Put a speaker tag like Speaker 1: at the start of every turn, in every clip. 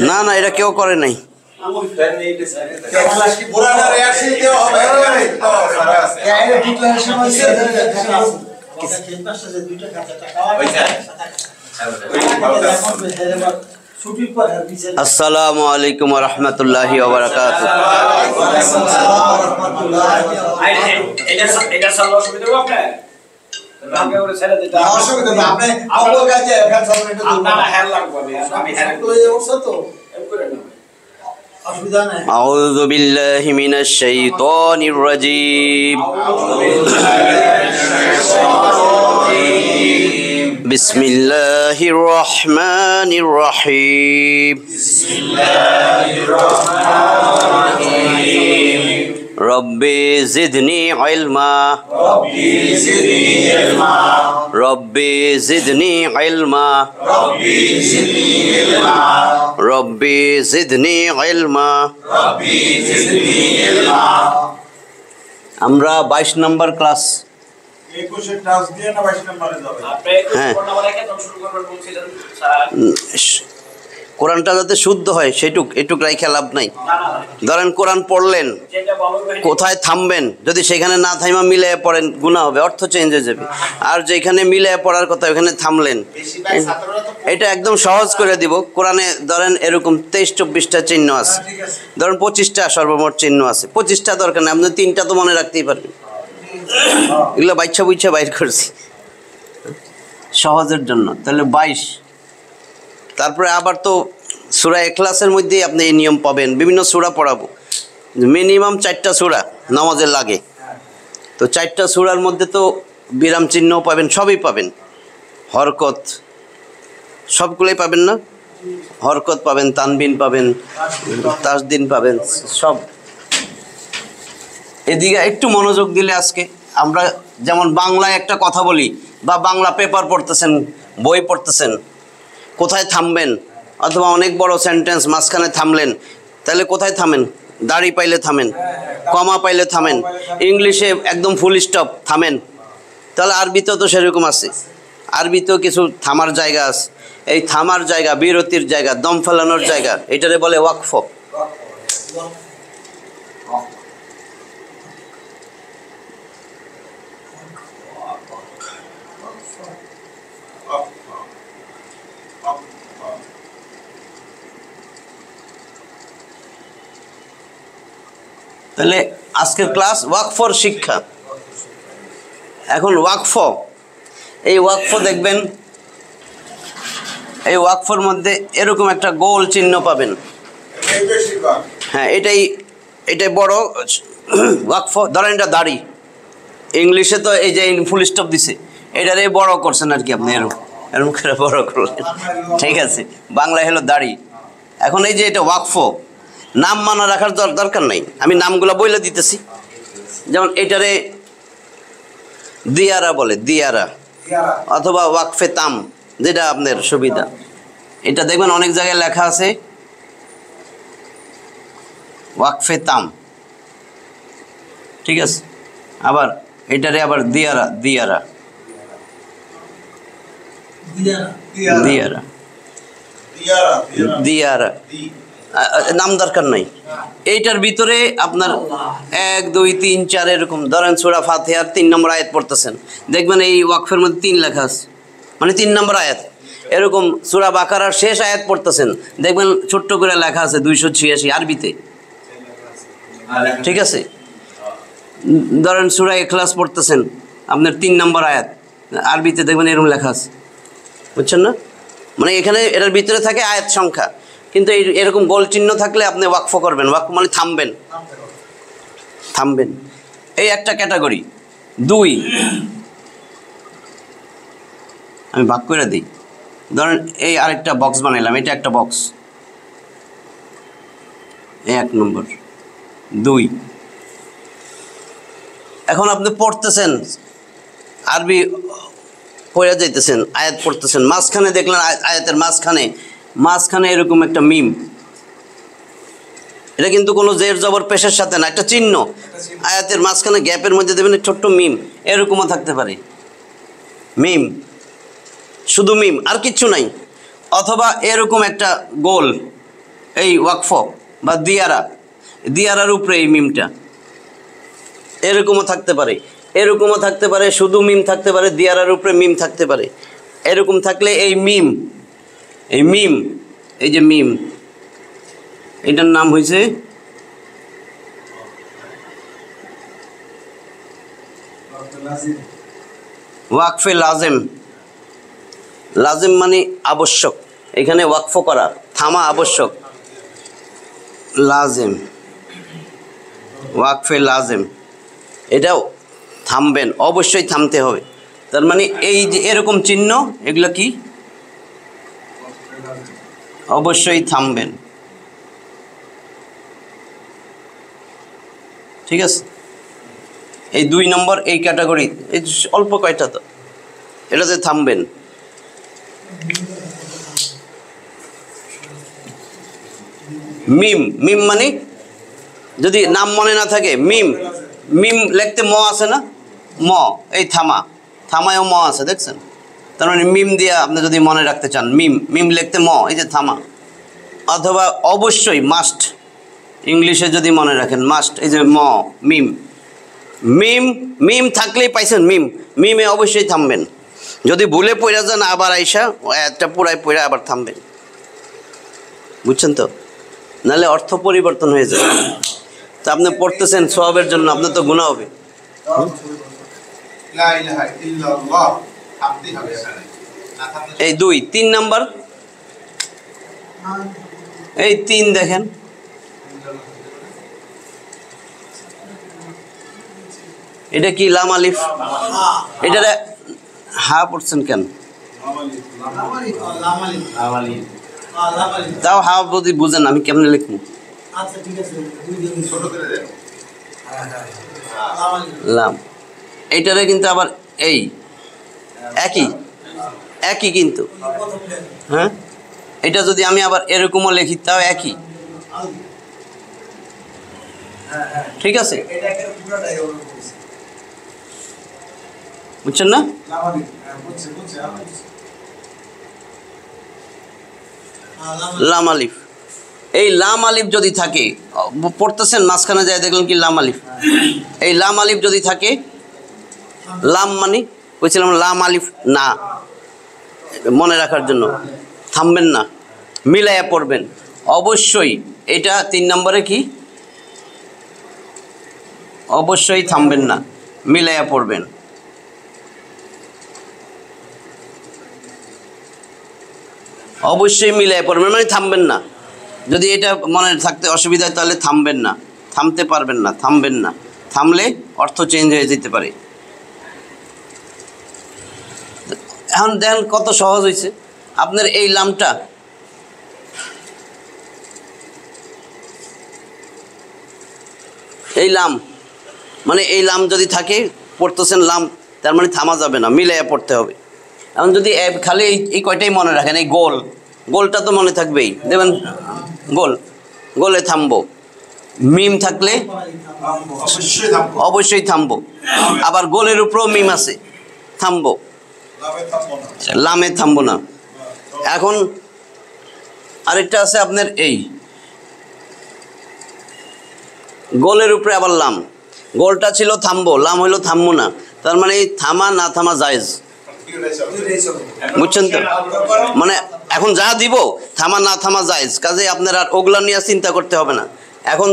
Speaker 1: না না, এটা কেউ করে নাই। আসসালামু আলাইকুম ওয়া রাহমাতুল্লাহি ওয়া বারাকাতুহু। আউযু বিল্লাহি মিনাশ শাইতানির রাজীম। বিসমিল্লাহির রহমানির রহিম। রব্বি জিদনি ইলমা। রব্বি জিদনি ইলমা। রব্বি জিদনি ইলমা। আমরা 22 নম্বর ক্লাস। কোরআনটা যাতে শুদ্ধ হয় এটুক রাইখা লাভ নাই। ধরেন কোরআন পড়লেন, কোথায় থামবেন? যদি সেখানে না থাইমা মিলিয়ে পড়েন গুনাহ হবে, অর্থ চেঞ্জ হয়ে যাবে। আর যেখানে মিলিয়ে পড়ার কথা ওখানে থামলেন, এটা একদম সহজ করে দিব। কোরআনে ধরেন এরকম 23-24টা চিহ্ন আছে, ধরেন 25টা সর্বমোট চিহ্ন আছে। 25টা দরকার নেই, আপনি 3টা তো মনে রাখতেই পারবেন। এগুলো বাচ্চা বুচ্ছা বাইর করছি সহজের জন্য। তাহলে 22। তারপরে আবার তো সূরা ইখলাসের মধ্যেই আপনি এই নিয়ম পাবেন। বিভিন্ন সূরা পড়াবো, মিনিমাম 4টা সূরা নামাজে লাগে। তো 4টা সূরার মধ্যে তো বিরাম চিহ্ন পাবেন, সবই পাবেন। হরকত সবগুলোই পাবেন না? হরকত পাবেন, তানবিন পাবেন, তাসদিন পাবেন, সব। এদিকে একটু মনোযোগ দিলে আজকে আমরা যেমন বাংলায় একটা কথা বলি বা বাংলা পেপার পড়তেছেন, বই পড়তেছেন, কোথায় থামবেন? অথবা অনেক বড় সেন্টেন্স মাঝখানে থামলেন, তাহলে কোথায় থামেন? দাড়ি পাইলে থামেন, কমা পাইলে থামেন, ইংলিশে একদম ফুল স্টপ থামেন। তাহলে আরবিতেও তো সেরকম আছে, আরবিতেও কিছু থামার জায়গা আছে। এই থামার জায়গা, বিরতির জায়গা, দম ফেলানোর জায়গা, এটারে বলে ওয়াকফ। তাহলে আজকের ক্লাস ওয়াকফর শিক্ষা। এখন ওয়াকফ, এই ওয়াকফ দেখবেন, এই ওয়াকফর মধ্যে এরকম একটা গোল চিহ্ন পাবেন। হ্যাঁ, এটাই বড় ওয়াকফ। ধরেন এটা দাড়ি, ইংলিশে তো এই যে ফুল স্টপ দিছে, এটারে বড় করছেন আর কি আপনি, এরকম করে বড় করলেন, ঠিক আছে। বাংলায় হলো দাড়ি। এখন এই যে এটা ওয়াকফ, নাম মানা রাখার দরকার নাই, আমি নামগুলো বইলে দিতেছি। যেমন এটারে দিয়ারা বলে, দিয়ারা, অথবা ওয়াকফে তাম, যেটা আপনার সুবিধা। এটা দেখবেন অনেক জায়গায় লেখা আছে ওয়াকফে তাম, ঠিক আছে। আবার এটারে আবার দিয়ারা, দিয়ারা, দিয়ারা, দিয়ারা, নাম দরকার নাই। এইটার ভিতরে আপনার 1, 2, 3, 4 এরকম। ধরেন সূরা ফাতিহার 3 নম্বর আয়াত পড়তেছেন, দেখবেন এই ওয়াকফের মধ্যে 3 লেখা আছে, মানে 3 নম্বর আয়াত। এরকম সূরা বাকারার শেষ আয়াত পড়তেছেন, দেখবেন ছোট্ট করে লেখা আছে 286 আরবিতে, ঠিক আছে। ধরেন সূরা ইখলাস পড়তেছেন, আপনার 3 নম্বর আয়াত আরবিতে দেখবেন এরকম লেখা আছে, বুঝছেন না? মানে এখানে এটার ভিতরে থাকে আয়াত সংখ্যা, কিন্তু এরকম গোল চিহ্ন থাকলে আপনি ওয়াকফ করবেন। ওয়াকফ মানে থামবেন, থামবেন। এই একটা ক্যাটাগরি। 2, আমি ভাগ করে দিই। ধরেন এই আরেকটা বক্স বানাইলাম, এটা একটা বক্স, 1 নম্বর, 2। এখন আপনি পড়তেছেন, আরবি পড়ে যাইতেছেন, আয়াত পড়তেছেন, মাঝখানে দেখলেন আয়াতের মাঝখানে এরকম একটা মিম। এটা কিন্তু কোনো জের জবর পেশের সাথে না, একটা চিহ্ন। আয়াতের মাঝখানে গ্যাপের মধ্যে দেবেন ছোট্ট মিম, এরকমও থাকতে পারে মিম। শুধু মিম, আর কিচ্ছু নাই। অথবা এরকম একটা গোল, এই ওয়াকফ বা দিয়ারার উপরে এই মিমটা, এরকমও থাকতে পারে, এরকমও থাকতে পারে, শুধু মিম থাকতে পারে, দিয়ারার উপরে মিম থাকতে পারে। এরকম থাকলে এই মিম, এই যে মিম, এটার নাম হয়েছে ওয়াকফে লাজেম। লাজেম মানে আবশ্যক, এখানে ওয়াকফ করা, থামা আবশ্যক। লাজেম, ওয়াকফে লাজেম, এটাও থামবেন, অবশ্যই থামতে হবে। তার মানে এই যে এরকম চিহ্ন, এগুলো কি অবশ্যই থামবেন। ঠিক আছে, এই 2 নম্বর এই ক্যাটাগরি, এই অল্প কয়টা তো, এটাতে থামবেন। মিম মানে যদি নাম মনে না থাকে, মিম লিখতে ম আছে না, ম, এই থামায়ও ম আছে, দেখছেন? তার মানে মিম দিয়ে আপনি যদি মনে রাখতে চান, মিম লিখতে ম, এই যে থামা। অথবা অবশ্যই মাস্ট, ইংলিশে যদি মনে রাখেন মাস্ট, এই যে ম, মিম থাকলেই পাইছেন, মিমে অবশ্যই থামবেন। যদি ভুলে পড়ে যান আবার আইসা একটা পুরাই পড়ে আবার থামবেন, বুঝছেন তো? নাহলে অর্থ পরিবর্তন হয়ে যাবে। তা আপনি পড়তেছেন সওয়াবের জন্য, আপনার তো গুনাহ হবে। এই 2, 3 নাম্বার, এই 3 দেখেন, এটা কি লাম আলিফ, এটা হা পড়ছেন কেন? তাও হা যদি বুঝেন আমি কেমনে লিখবো? লাম, এইটারে কিন্তু আবার এই একই কিন্তু, হ্যাঁ, এটা যদি আমি আবার এরকমও লিখি তাও একই, ঠিক আছে? বুঝছেন না? লাম আলিফ, এই লাম আলিফ যদি থাকে, পড়তেছেন মাঝখানে যায় দেখলেন কি লাম আলিফ, এই লাম আলিফ যদি থাকে, লাম মানে বলছিলাম লাম আলিফ না, মনে রাখার জন্য থামবেন না, মিলাইয়া পড়বেন অবশ্যই। এটা 3 নম্বরে কি, অবশ্যই থামবেন না, মিলাইয়া পড়বেন। অবশ্যই মিলাইয়া পড়বেন মানে থামবেন না। যদি এটা মনে থাকতে অসুবিধা হয় তাহলে থামবেন না, থামতে পারবেন না, থামবেন না, থামলে অর্থ চেঞ্জ হয়ে যেতে পারে। এখন দেখেন কত সহজ হয়েছে আপনার এই লামটা, এই লাম মানে এই লাম যদি থাকে, পড়তেছেন লাম, তার মানে থামা যাবে না, মিলাইয়া পড়তে হবে। এখন যদি খালি এই কয়টাই মনে রাখেন, এই গোলটা তো মনে থাকবেই, দেখবেন গোলে থামবো, মিম থাকলে অবশ্যই থামবো, আবার গোলের উপরেও মিম আছে, থামবো, লামে থামবো না। এখন আরেকটা আছে আপনার এই গোলের উপরে আবার লাম, গোলটা ছিল থামবো, লাম হইলো থামবো না, তার মানে থামা না থামা জায়েজ, বুঝছেন তো? মানে এখন যা দিব থামা না থামা জায়েজ, কাজে আপনার আর ওগুলা নিয়ে চিন্তা করতে হবে না। এখন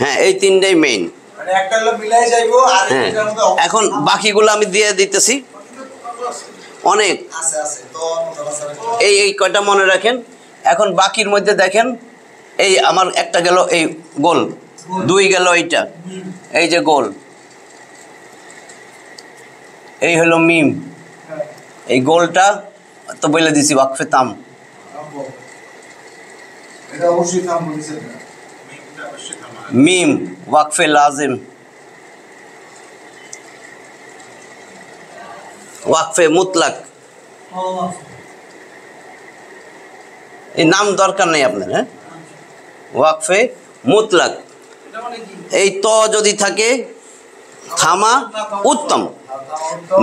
Speaker 1: হ্যাঁ, এই 3টাই মেইন। হ্যাঁ, এখন বাকিগুলো আমি দিয়ে দিতেছি, অনেক এই কয়টা মনে রাখেন। এখন বাকির মধ্যে দেখেন, এই আমার একটা গেল এই গোল, 2 গেল এইটা, এই যে গোল, এই হলো মিম, এই গোলটা তো বলে দিছি ওয়াকফে তাম, মিম ওয়াকফে লাজিম, ওয়াকফে মুতলাক, এই নাম দরকার নেই আপনার। হ্যাঁ, ওয়াকফে মুতলাক, এই ত যদি থাকে থামা উত্তম,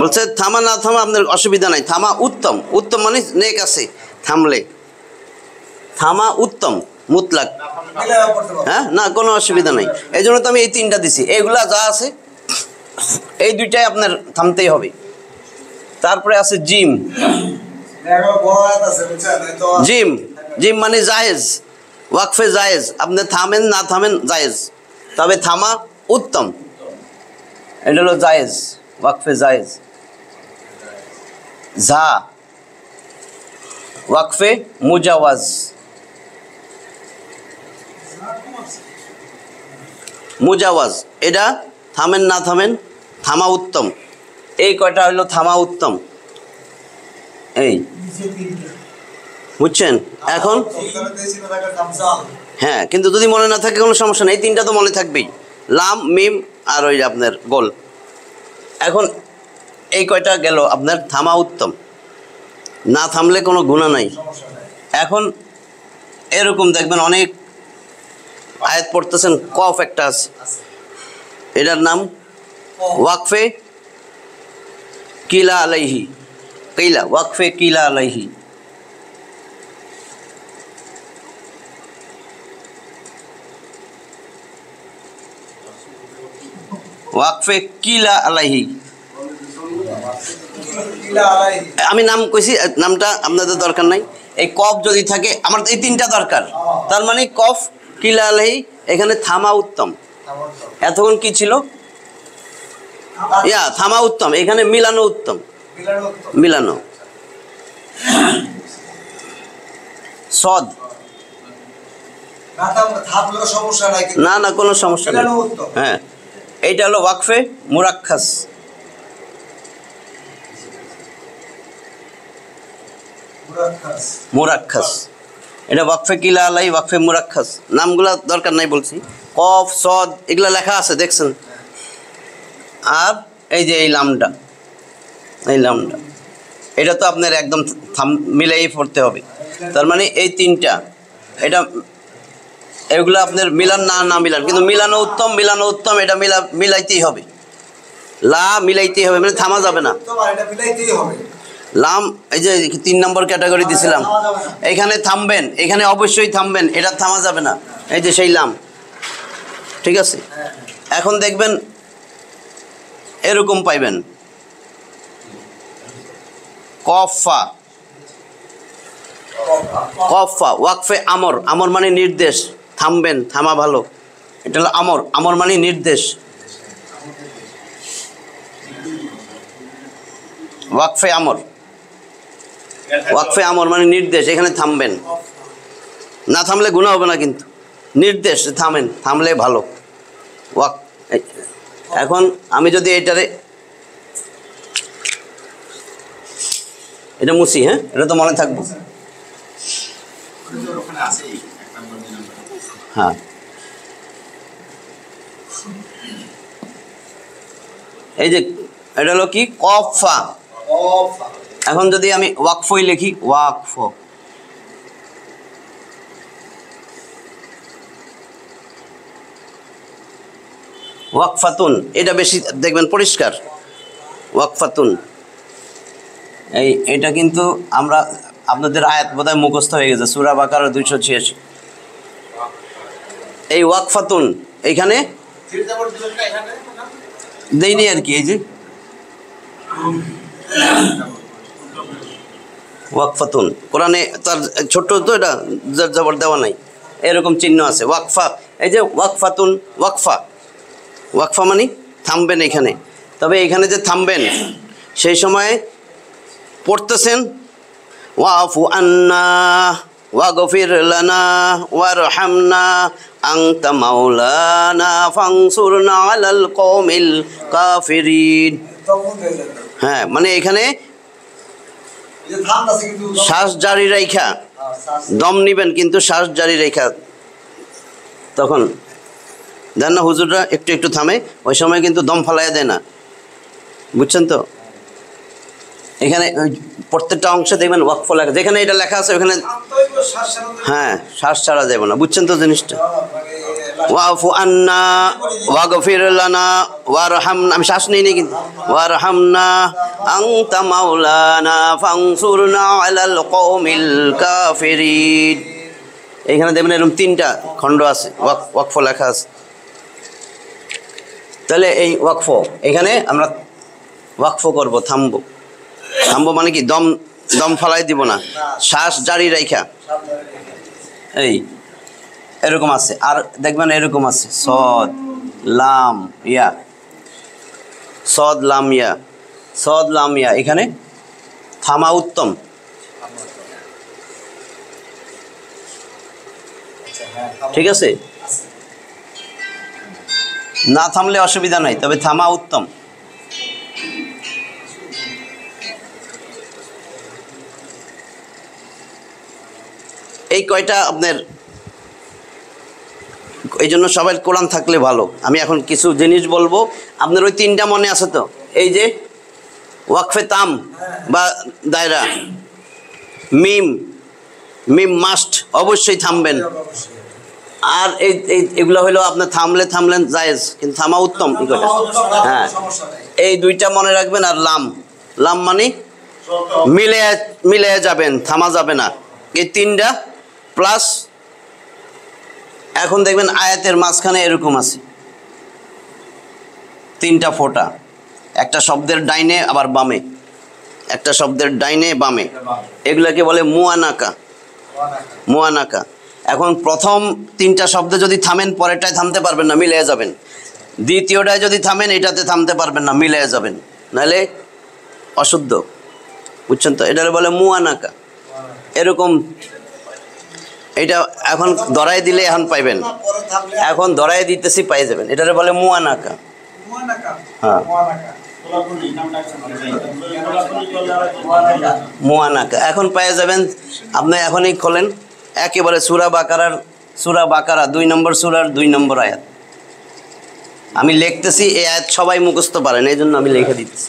Speaker 1: বলছে থামা না থামা আপনার অসুবিধা নাই, থামা উত্তম। উত্তম মানে নেক আছে থামলে, থামা উত্তম মুতলাক। হ্যাঁ, না কোনো অসুবিধা নাই। এই জন্য তো আমি এই তিনটা দিছি। এইগুলা যা আছে এই দুইটাই আপনার থামতেই হবে। তারপরে আছে জিম। জিম, জিম মানে জায়েজ, ওয়াকফে জায়েজ। আপনি থামেন না থামেন জায়েজ, তবে থামা উত্তম। এটা হলো জায়েজ, ওয়াকফে জায়েজ। ঝা ওয়াকফে মুজাওয়াজ। মুজাওয়াজ এটা থামেন না থামেন, থামা উত্তম। এই কয়টা হলো থামা উত্তম। এই বুঝছেন এখন? হ্যাঁ, কিন্তু যদি মনে না থাকে কোনো সমস্যা নেই, এই তিনটা তো মনে থাকবেই, লাম মিম আর ওই আপনার গোল। এখন এই কয়টা গেল আপনার থামা উত্তম, না থামলে কোনো গুনাহ নাই। এখন এরকম দেখবেন অনেক আয়াত পড়তেছেন, কফ একটা আছে, এটার নাম ওয়াকফে কিলা আলাইহি। কিলা, ওয়াকফে কিলা আলাইহি। ওয়াকফে কিলা আলাইহি। আমি নাম কইছি, নামটা আপনাদের দরকার নাই। এই কফ যদি থাকে, আমার এই তিনটা দরকার। তার মানে কফ কিলা আলাইহি, এখানে থামা উত্তম। এতক্ষণ কি ছিল? ইয়া থামা উত্তম, এখানে মিলানো উত্তম। মিলানো। সদ না, না কোনো সমস্যা নেই। হ্যাঁ, এইটা হলো ওয়াকফে মুরাক্কাস। মুরাক্কাস এটা ওয়াকফে কিলা আলাই, ওয়াকফে মুরাক্কাস। নামগুলা দরকার নাই বলছি। কফ সদ এগুলা লেখা আছে দেখছেন। আর এই যে এই লামটা, এই লামটা, এটা তো আপনার একদম মিলাই পড়তে হবে। তার মানে এই তিনটা, এটা এগুলো আপনার মিলান না না মিলান, কিন্তু মিলানো উত্তম। মিলানো উত্তম, এটা মিলাইতেই হবে। লা মিলাইতেই হবে, মানে থামা যাবে না। লাম এই যে 3 নম্বর ক্যাটাগরি দিছিলাম, এখানে থামবেন, এখানে অবশ্যই থামবেন, এটা থামা যাবে না। এই যে সেই লাম, ঠিক আছে। এখন দেখবেন এরকম পাইবেন কফা। কফা ওয়াকফে আমর। আমর মানে নির্দেশ, থামবেন, থামা ভালো। এটা হলো আমর। আমর মানে নির্দেশ। ওয়াকফে আমর, ওয়াকফে আমর মানে নির্দেশ, এখানে থামবেন। না থামলে গুনাহ হবে না, কিন্তু নির্দেশ থামেন, থামলে ভালো। ওয়াক এখন আমি যদি এটারে এটা মুছি, হ্যাঁ এটা তো মনে থাকবো। হ্যাঁ, এই যে এটা হলো কি কফা। এখন যদি আমি ওয়াকফই লিখি, ওয়াকফ, ওয়াকফাতুন, এটা বেশি দেখবেন পরিষ্কার। ওয়াকফাতুন, এটা কিন্তু আমরা আপনাদের আয়াত বোধহয় মুখস্থ হয়ে গেছে, সূরা বাকারা 286। এই ওয়াকফাতুন এইখানে দেইনি আর কি, এই যে ওয়াকফাতুন কোরআনে তার ছোট্ট তো এটা জবর দেওয়া নাই, এরকম চিহ্ন আছে ওয়াকফা। এই যে ওয়াকফাতুন, ওয়াকফা, ওয়াকফা মানে থামবেন এখানে। তবে এখানে যে থামবেন সেই সময় পড়তেছেন ওয়াফু আন্না ওয়াগফির লানা ওয়ারহামনা আনতা মাওলানা ফানসুরনা আলাল কওমিল কাফিরিন। হ্যাঁ, মানে এখানে শ্বাস জারি রাখা, দম নিবেন কিন্তু শ্বাস জারি রেখা। তখন দেন না হুজুররা একটু একটু থামে, ওই সময় কিন্তু দম ফালাইয়া দেয় না, বুঝছেন তো। এখানে প্রত্যেকটা অংশে দেখবেন ওয়াকফ লেখা, যেখানে এটা লেখা আছে ওখানে হ্যাঁ শ্বাস ছাড়া যাবে না, বুঝছেন তো জিনিসটা। ওয়াফু আন্না ওয়াগফির লানা ওয়ারহামনা, আমি শ্বাস নিই নি কিন্তু, ওয়ারহামনা আনতা মাওলানা ফানসুরনা আলাল কওমিল কাফিরিন। এইখানে দেখবেন এরকম 3টা খণ্ড আছে, ওয়াকফ লেখা আছে। তাহলে এই ওয়াকফ, এখানে আমরা ওয়াকফ করব, থামবো। থামবো মানে কি, দম ফালাই দিব না, শ্বাস জারি রাখা। এই এরকম আছে, আর দেখবেন এরকম আছে সদ লাম ইয়া, সদ লাম ইয়া, সদ লাম ইয়া। এখানে থামা উত্তম। ঠিক আছে, না থামলে অসুবিধা নাই, তবে থামা উত্তম। এই কয়টা আপনার, এই জন্য সবাই কোরআন থাকলে ভালো। আমি এখন কিছু জিনিস বলবো, আপনার ওই 3টা মনে আছে তো? এই যে ওয়াকফে তাম বা দায়রা, মিম মাস্ট, অবশ্যই থামবেন। আর এগুলো হলো আপনার থামলেন জায়েজ, কিন্তু থামা উত্তম। হ্যাঁ, এই 2টা মনে রাখবেন। আর লাম মানে মিলে যাবেন, থামা যাবে না। এই 3টা প্লাস এখন দেখবেন আয়াতের মাঝখানে এরকম আছে 3টা ফোঁটা, একটা শব্দের ডাইনে আবার বামে, একটা শব্দের ডাইনে বামে, এগুলাকে বলে মুয়ানাকা। এখন প্রথম 3টা শব্দে যদি থামেন, পরেরটায় থামতে পারবেন না, মিলে যাবেন। দ্বিতীয়টায় যদি থামেন, এটাতে থামতে পারবেন না, মিলে যাবেন, নাহলে অশুদ্ধ। বুঝছেন তো? এটারে বলে মুয়ানাকা। এরকম এটা এখন ধরাই দিলে এখন পাইবেন, এখন ধরাই দিতেছি, পাই যাবেন। এটারে বলে মুয়ানাকা। হ্যাঁ, মুয়ানাকা এখন পেয়ে যাবেন আপনি। এখনই খোলেন একেবারে সূরা বাকারা 2 নম্বর সূরার 2 নম্বর আয়াত। আমি লিখতেছি, এই আয়াত সবাই মুখস্থ পারেন, এই জন্য আমি লিখে দিচ্ছি।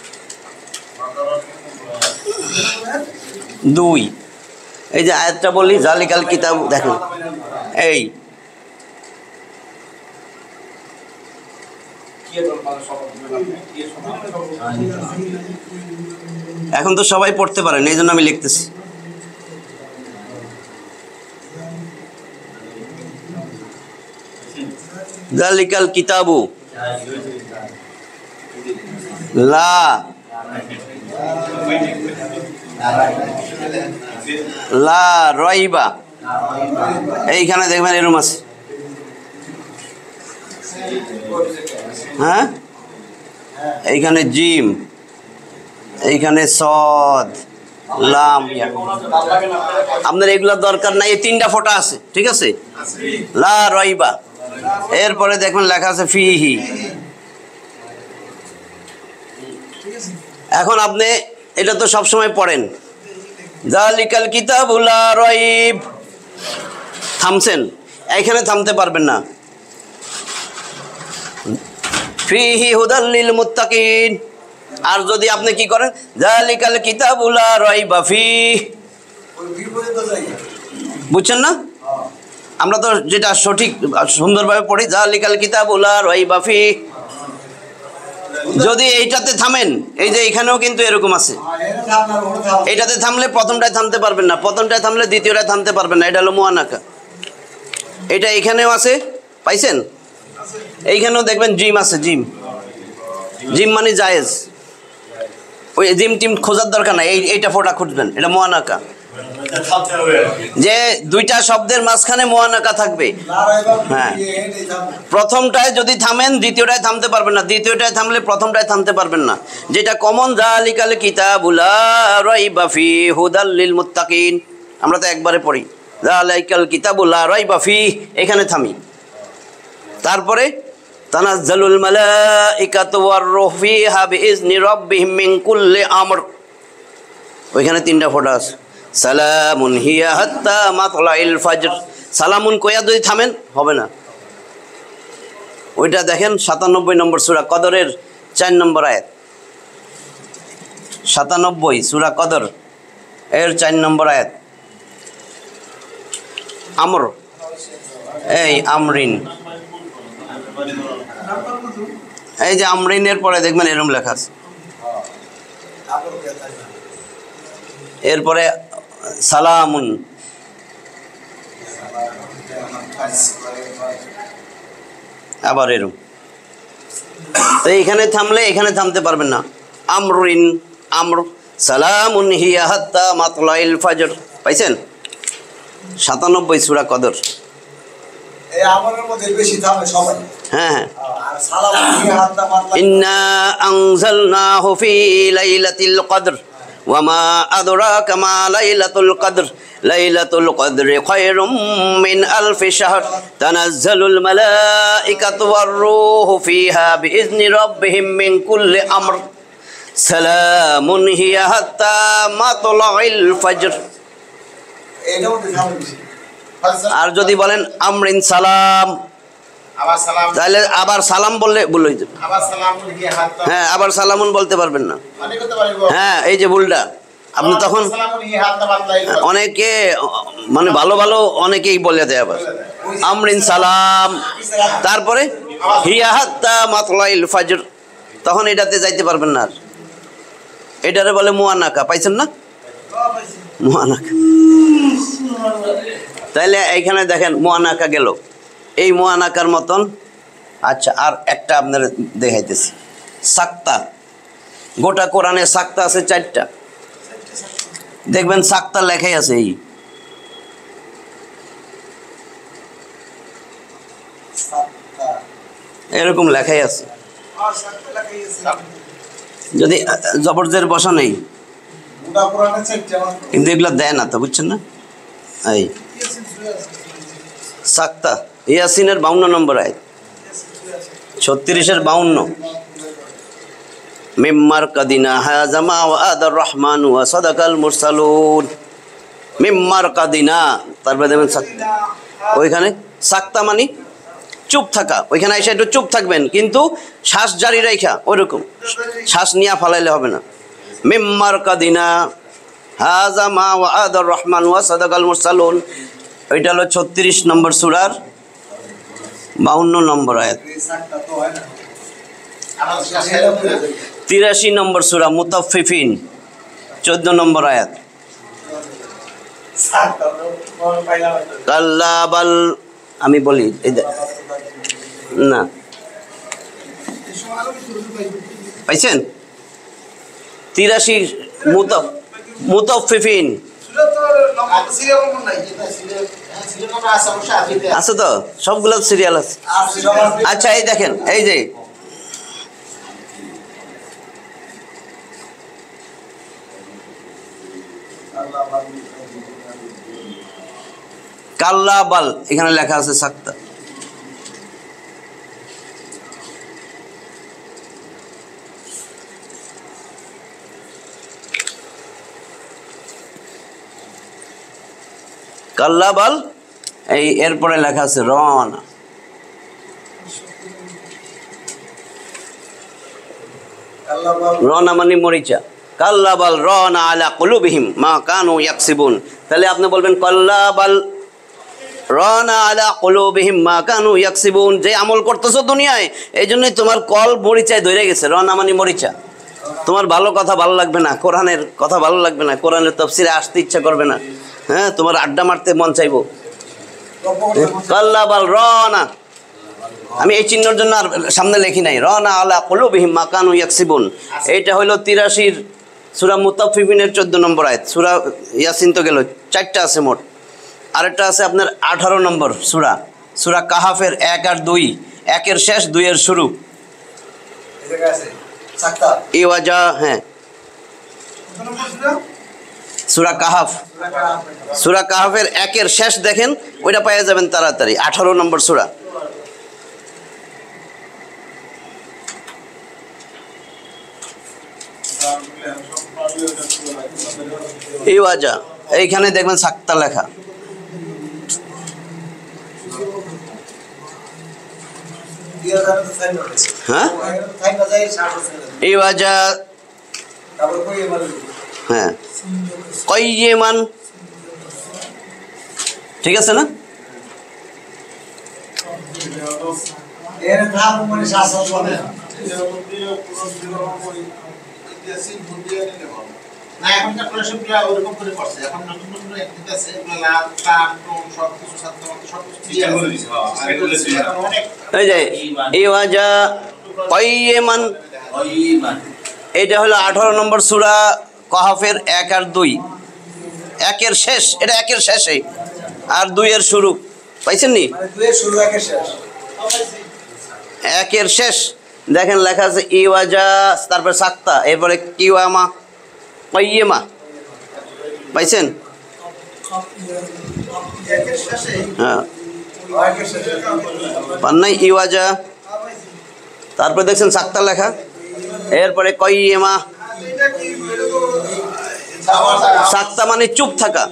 Speaker 1: 2, এই যে আয়াতটা বলি, জালিকাল কিতাব, দেখেন এই এখন তো সবাই পড়তে পারেন, এই জন্য আমি লিখতেছি। জালিকাল কিতাবু লা রাইবা। এইখানে দেখবেন এরকম আছে, হ্যাঁ, এইখানে জিম, এইখানে সদ লাম। আপনার এগুলোর দরকার নাই, এই 3টা ফোঁটা আছে, ঠিক আছে? লা রাইবা। এরপরে দেখবেন লেখা আছে ফিহি। এখন আপনি এটা তো সব সময় পড়েন, জালিকাল কিতাবু লা রাইব, থামছেন, এইখানে থামতে পারবেন না। ফিহি হুদাল লিল মুত্তাকিন। আর যদি আপনি কি করেন, জালিকাল কিতাবু লা রাইবা ফিহি, বুঝছেন না? আমরা তো যেটা সঠিক সুন্দরভাবে পড়ি, জালিকাল কিতাবু লা রাইবা ফিহি। যদি এইটাতে থামেন, এই যে এখানেও কিন্তু এরকম আছে, এইটাতে থামলে প্রথমটায় থামতে পারবেন না, প্রথমটায় থামলে দ্বিতীয়টায় থামতে পারবেন না। এটা হলো মুয়ানাকা। এটা এখানেও আছে, পাইছেন? এইখানেও দেখবেন জিম আছে, জিম মানে জায়েজ। ওই জিম টিম খোঁজার দরকার নাই, এইটা ফোঁটা খুঁজবেন, এটা মুয়ানাকা। যে 2টা শব্দের মাঝখানে মুয়ানাকা থাকবে। হ্যাঁ, প্রথমটায় যদি থামেন, দ্বিতীয়টায় থামতে পারবেন না, দ্বিতীয়টায় থামলে প্রথমটায় থামতে পারবেন না। যেটা কমন, জালিকাল কিতাবু লা রাইবা ফিহি হুদাল লিল মুত্তাকিন, আমরা তো একবারে পড়ি, জালিকাল কিতাবু লা রাইবা ফিহি, এখানে থামি। তারপরে তানাজ্জালুল মালাইকাতু ওয়ার রূহু ফিহা বিইজনি রাব্বিহিম মিন কুল্লি আমর, ওইখানে 3টা ফোঁটা আছে। সালামুন হিয়া হাত্তা মাতলাইল ফাজর, সালামুন কইয়া যদি থামেন হবে না। ওইটা দেখেন 97 নম্বর সূরা কদরের 4 নম্বর আয়াত। 97 সূরা কদর এর 4 নম্বর আয়াত। আমর, এই আমরিন, এই যে আমরিনের পরে দেখবেন এরকম লেখা আছে, এরপরে সালামুন, আবার এরকম। তো এইখানে থামলে এখানে থামতে পারবেন না। আমরিন, আমর, সালামুন হিয়া হাত্তা মাতলাইল ফাজর। পাইছেন? 97 সূরা কদর।
Speaker 2: এই আমরের মধ্যে বেশি থামে সবাই।
Speaker 1: হ্যাঁ,
Speaker 2: আর সালামুন হিয়া হাত্তা মাতলাইল,
Speaker 1: ইন্না আনজালনাহু ফি লাইলাতিল কদর ওয়া মা আদরাকা মা লাইলাতুল কদর লাইলাতুল কদরি খায়রুম মিন আলফি শাহর তানাজ্জালুল মালাইকাতু ওয়ার রূহু ফিহা বিইজনি রাব্বিহিম মিন কুল্লি আমর সালামুন হিয়া হাত্তা মাতলাইল ফজর।
Speaker 2: এইটার মধ্যে থামে বেশি।
Speaker 1: আর যদি বলেন আমরিন সালাম,
Speaker 2: আবার সালাম,
Speaker 1: তাহলে আবার সালাম বললে ভুল হয়ে যাবে।
Speaker 2: আবার সালামুন হিয়া হাত্তা,
Speaker 1: হ্যাঁ, আবার সালামুন বলতে পারবেন না।
Speaker 2: মানে করতে পারবো।
Speaker 1: হ্যাঁ, এই যে ভুলটা আপনি তখন
Speaker 2: সালামুন হিয়া হাত্তা মাতলাইল,
Speaker 1: অনেকে মানে ভালো ভালো অনেকেই বলে দেয় আবার আমরিন সালাম, তারপরে হিয়া হাত্তা মাতলাইল ফাজর, তখন এটাতে যাইতে পারবেন না। আর এটারে বলে মুয়ানাকা। পাইছেন না? মুয়ানাকা। তাইলে এইখানে দেখেন মুয়ানাকা গেল, এই মুয়ানাকার মতন। আচ্ছা, আর একটা আপনার দেখাইতেছি, সাক্তা। গোটা কোরআনে সাক্তা আছে 4টা। দেখবেন সাক্তা লেখাই আছে, এই এরকম লেখাই আছে। যদি জবরজের বসা নেই,
Speaker 2: গোটা কোরআনে 4টা,
Speaker 1: কিন্তু এগুলো দেয় না তো, বুঝছেন না? এই সাক্তা ইয়াসিনের 52 নম্বর আয়াত, 36-এর 52। মিম্মার কাদিনা হাজামা ওয়া আদার রহমান ওয়া সাদাকাল মুরসালুন। মিম্মার কাদিনা, তারপরে দেখবেন ওইখানে সাক্তা মানে চুপ থাকা। ওইখানে এসে একটু চুপ থাকবেন, কিন্তু শ্বাস জারি রাখা, ওইরকম শ্বাস নিয়ে ফালাইলে হবে না। মিম্মার কাদিনা হাজামা ওয়া আদার রহমান ওয়া সাদাকাল মুরসালুন। ওইটা হলো 36 নম্বর সূরার 52 নম্বর আয়াত। 83 নম্বর সূরা মুতাফফিফিন, 14 নম্বর আয়াত। কাল্লা বাল, আমি বলি না, পাইছেন? 83 মুতাফফিফিন আছে তো, সবগুলো সিরিয়াল আছে। আচ্ছা, এই দেখেন, এই যে কাল্লা বাল, এখানে লেখা আছে সাক্তা। কাল্লা বাল, এই এরপরে লেখা আছে রওনা। রওনা মানে মরিচা। কাল্লা বাল রওনা আলা কুলুবিহিম মা কানু ইয়াকসিবুন। তাহলে আপনি বলবেন কাল্লা বাল রওনা আলা কুলুবিহিম মা কানু ইয়াকসিবুন। যে আমল করতেছো দুনিয়ায়, এই জন্যই তোমার কল মরিচায় ধরে গেছে। রওনা মানে মরিচা। তোমার ভালো কথা ভালো লাগবে না, কোরআনের কথা ভালো লাগবে না, কোরআনের তাফসিরে আসতে ইচ্ছা করবে না, হ্যাঁ, তোমার আড্ডা মারতে মন চাইবো। কাল্লা বাল রওনা, আমি এই চিহ্নের জন্য আর সামনে লেখি নাই। রওনা আলা কুলুবিহিম মা কানু ইয়াকসিবুন। এইটা হলো 83 সূরা মুতাফফিফিনের 14 নম্বর আয়াত। সূরা ইয়াসিন তো গেল, 4টা আছে মোট। আরেকটা আছে আপনার 18 নম্বর সূরা, সূরা কাহাফের 1 আর 2, 1-এর শেষ 2-এর শুরু। ইওয়াজা, হ্যাঁ, সূরা কাহাফ, সূরা কাহাফের 1-এর শেষ দেখেন, ওইটা পেয়ে যাবেন তাড়াতাড়ি। 18 নম্বর সূরা। ইওয়াজা, এইখানে দেখবেন সাক্তা লেখা। হ্যাঁ, ইওয়াজা, হ্যাঁ, কয়্যিমান, ঠিক আছে না?
Speaker 3: না এখন না প্রশ্নগুলো ওরকম করে করছে এখন নতুন নতুন একদিন আছে লাল কান টোন সবকিছু সাধারণত সবকিছু দিয়ে অনেক
Speaker 1: এই যে ইওয়াজা কাইয়িমান, এটা হলো 18 নম্বর সূরা কাহফের 1 আর 2, 1 এর শেষ, এটা 1 এর শেষে আর 2 এর শুরু, পাইছেন নি?
Speaker 2: মানে দুয়ের শুরু একের শেষ।
Speaker 1: 1 এর শেষ দেখেন লেখা আছে ইওয়াজা, তারপর সাক্তা, এরপরে কিওয়ামা কাইয়িমা, পাইছেন?
Speaker 2: একের শেষে
Speaker 1: হ্যাঁ,
Speaker 2: একের শেষে
Speaker 1: পান নাই? ইওয়াজা, তারপরে দেখছেন সাক্তা লেখা, এরপরে কাইয়িমা।
Speaker 2: এটা কি এটা তো
Speaker 1: সাক্তা মানে চুপ থাকা,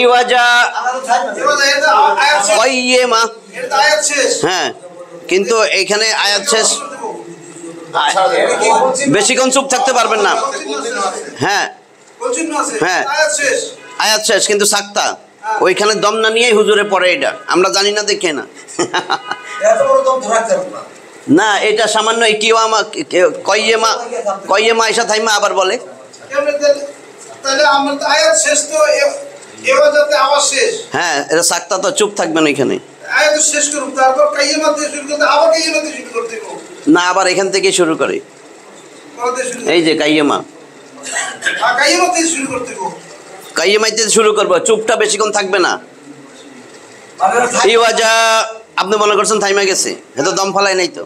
Speaker 1: ইওয়াজা কাইয়িমা, হ্যাঁ, কিন্তু এখানে আয়াত শেষ, বেশিক্ষণ চুপ থাকতে পারবেন না। হ্যাঁ হ্যাঁ, আয়াত শেষ কিন্তু সাক্তা, ওইখানে দম না নিয়েই হুজুরে পড়ে, এটা আমরা জানি না, দেখে না।
Speaker 2: এত বড় দম ধরাতে পারবো না।
Speaker 1: না, এটা সামান্য কিওয়ামা কাইয়িমা, কাইয়িমা এসা থাইমা আবার বলে।
Speaker 3: তাহলে আমরা তো আয়াত শেষ তো এবার যাতে আবার শেষ
Speaker 1: হ্যাঁ, এটা সাক্তা তো চুপ থাকবেন এখানে
Speaker 3: আয়াত শেষ করুন, তারপর কাইয়িমা দিয়ে শুরু করতে আবার কাইয়িমা দিয়ে শুরু করতে হবে,
Speaker 1: না, আবার এখান থেকে শুরু করে,
Speaker 3: করতে শুরু
Speaker 1: এই যে কাইয়িমা,
Speaker 3: কাইয়িমা দিয়ে শুরু করতে হবে।
Speaker 1: কাইয়িমাইতে শুরু করবো, চুপটা বেশিক্ষণ থাকবে না।
Speaker 2: মানে
Speaker 1: ইওয়াজা আপনি মনে করছেন থাইমা গেছে, এতো দম ফলাই নাই তো,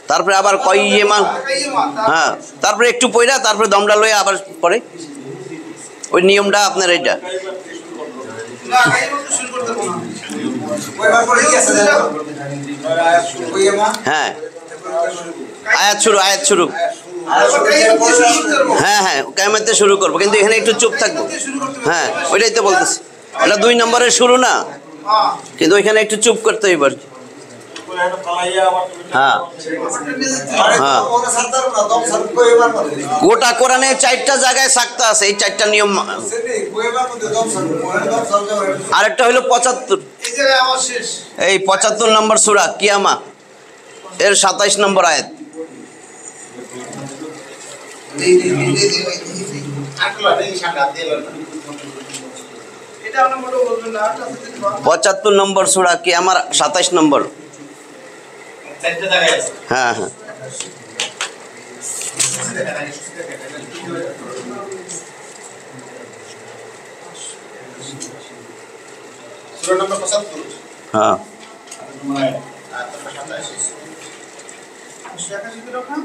Speaker 1: তারপরে আবার কাইয়িমা,
Speaker 3: কাইয়িমা
Speaker 1: হ্যাঁ, তারপরে একটু পয়রা তারপরে দমটা লয়ে আবার পরে, ওই নিয়মটা আপনার এটা।
Speaker 3: না কাইয়িমা দিয়ে শুরু করতে হবে না।
Speaker 2: ওইবার পরে কি আছে জানো? ওইমা
Speaker 1: হ্যাঁ, আয়াত শুরু, আয়াত শুরু,
Speaker 3: আবার কাইয়িমা দিয়ে শুরু করতে হবে।
Speaker 1: হ্যাঁ হ্যাঁ, কিয়ামতে শুরু করবো, কিন্তু এখানে একটু চুপ থাকবো। হ্যাঁ, ওইটাই তো বলতেছি, এটা 2 নম্বরের শুরু না,
Speaker 3: হ্যাঁ
Speaker 1: কিন্তু ওইখানে একটু চুপ করতে হইব আর কি। হ্যাঁ
Speaker 2: আরে
Speaker 1: হ্যাঁ,
Speaker 2: ওরা সাতার না দম সাত ওইবার বলে
Speaker 1: গোটা কোরআনে 4টা জায়গায় সাক্তা আছে, এই 4টা নিয়ম।
Speaker 2: সেটি ওইবার মধ্যে দম সাত ওইবার দম সাত
Speaker 1: আরেকটা হলো 75,
Speaker 3: এই জায়গায় আবার শেষ
Speaker 1: এই 75 নম্বর সূরা কিয়ামা এর 27 নম্বর আয়াত।
Speaker 3: আটলা এই শাখা দিয়ে এটা আমরা মোটো বলবেন না, আটলা থেকে
Speaker 1: 75 নম্বর সূরা কিয়ামার 27 নম্বর।
Speaker 3: চারটে জায়গায় আছে।
Speaker 1: হ্যাঁ হ্যাঁ,
Speaker 3: সূরা নম্বর 75
Speaker 1: হ্যাঁ,
Speaker 3: আর তোমরা 27 শাখা শিখে রাখো না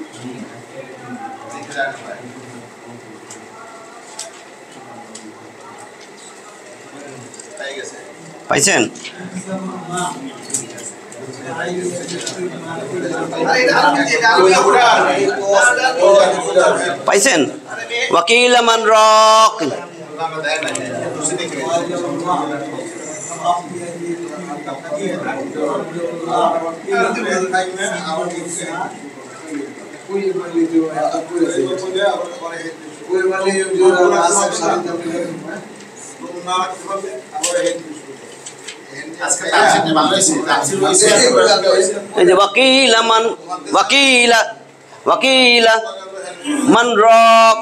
Speaker 3: দেখে রাখো তাই গেছে
Speaker 1: পাইছেন?
Speaker 3: আরে এটা আলু
Speaker 1: পাইছেন? ওয়াকিল মান রাক,
Speaker 3: আজকে তাফসীরটা ভালো হইছে, তাফসীর হইছে
Speaker 1: এই যে ওয়াকিলা মান রাক,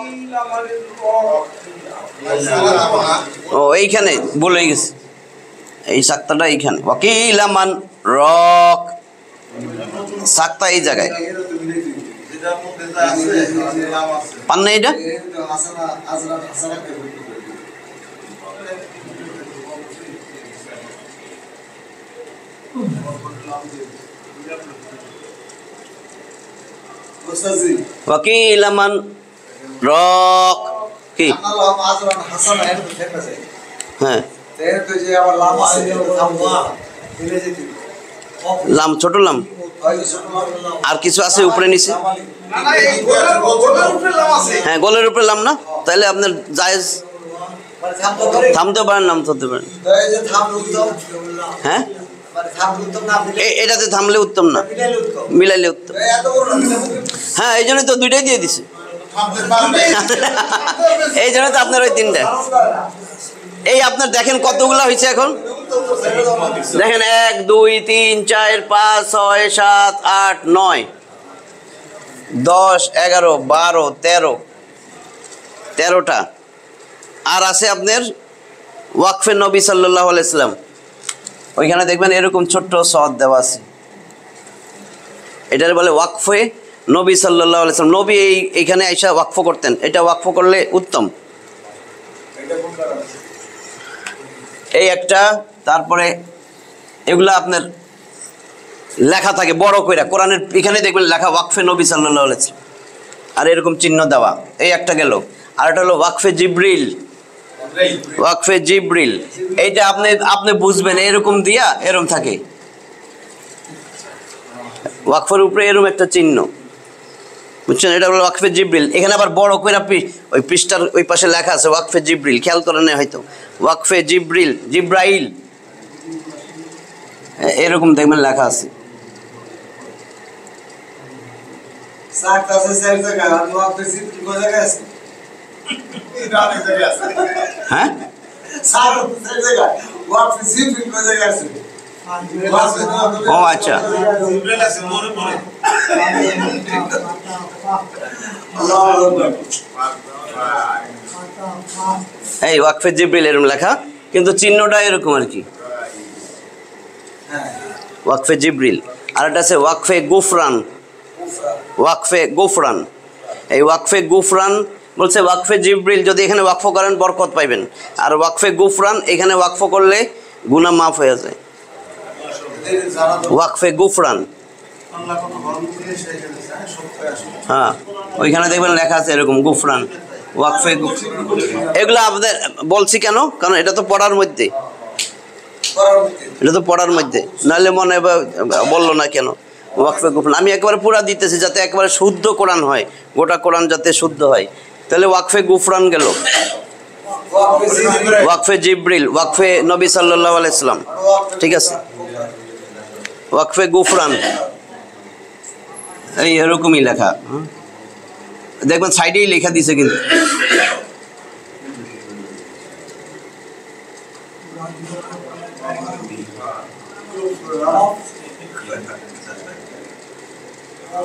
Speaker 1: ও এইখানে বলে গেছে, এই সাক্তাটা এইখানে, ওয়াকিলা মান রাক, সাক্তা এই জায়গায় পান না এটা। ওয়াকিল মান রাক কি, হ্যাঁ, লাম ছোট লাম, আর কিছু আছে উপরে নিচে?
Speaker 3: না না এই গোলের উপরে লাম আছে।
Speaker 1: হ্যাঁ, গোলের উপরে লাম না, তাহলে আপনার জায়েজ থামতে পারেন, নাম ধরতে পারেন। হ্যাঁ, এটাতে থামলে উত্তম না, মিলাইলে উত্তম। হ্যাঁ, এই জন্যই তো 2টাই দিয়ে দিছে, এই জন্য তো আপনার ওই 3টা। এই আপনার দেখেন কতগুলা হয়েছে এখন, দেখেন 1 2 3 4 5 6 7 8 9, 10, 11, 12, 13, 13টা। আর আছে আপনার ওয়াকফে নবী সাল্লাল্লাহু আলাইহি সাল্লাম, ওইখানে দেখবেন এরকম ছোট্ট সওয়াদ দেওয়া আছে, এটার বলে ওয়াকফে নবী সাল্লাল্লাহু আলাইহি সাল্লাম। নবী এইখানে আইসা ওয়াকফ করতেন, এটা ওয়াকফ করলে উত্তম। এই একটা, তারপরে এগুলা আপনার লেখা থাকে বড় কইরা, কোরআনের এখানে দেখবেন লেখা ওয়াকফে নবী সাল্লাল্লাহু আলাইহি সাল্লাম, আর এরকম চিহ্ন দেওয়া। এই একটা গেল। আর এটা হলো ওয়াকফে জিবরিল, ওয়াকফে জিবরিল। এইটা আপনি বুঝবেন, এরকম দিয়া এরকম থাকে, ওয়াকফের উপরে এরকম একটা চিহ্ন, বুঝছেন? এটা হলো ওয়াকফে জিবরিল। এখানে আবার বড় কইরা ওই পৃষ্ঠার ওই পাশে লেখা আছে ওয়াকফে জিবরিল, খেয়াল করেন না হয়তো, ওয়াকফে জিবরিল, জিব্রাইল, এরকম দেখবেন লেখা আছে। হ্যাঁ, ও আচ্ছা, এই ওয়াকফে জিবরিল এরকম লেখা, কিন্তু চিহ্নটা এরকম আর কি, ওয়াকফে জিবরিল। আর এটা আছে ওয়াকফে গুফরান, ওয়াকফে গুফরান। এই ওয়াকফে গুফরান বলছে ওয়াকফে জিবরিল যদি এখানে ওয়াকফ করেন বরকত পাইবেন, আর ওয়াকফে গুফরান এখানে ওয়াকফ করলে গুনাহ মাফ হয়ে যায়। ওয়াকফে গুফরান, হ্যাঁ, ওইখানে দেখবেন লেখা আছে এরকম গুফরান, ওয়াকফে গুফরান। এগুলো আপনাদের বলছি কেন, কারণ এটা তো পড়ার মধ্যে, এটা তো পড়ার মধ্যে, নাহলে মনে বললো না কেন ওয়াকফে গুফরান। আমি একবারে পুরা দিতেছি যাতে একবারে শুদ্ধ কোরআন হয়, গোটা কোরআন যাতে শুদ্ধ হয়। তাহলে ওয়াকফে গুফরান গেল, ওয়াকফে জিবরিল, ওয়াকফে নবী সাল্লাল্লাহু আলাইহি সাল্লাম, ঠিক আছে। ওয়াকফে গুফরান এই এরকমই লেখা, দেখবেন সাইডেই লেখা দিছে কিন্তু।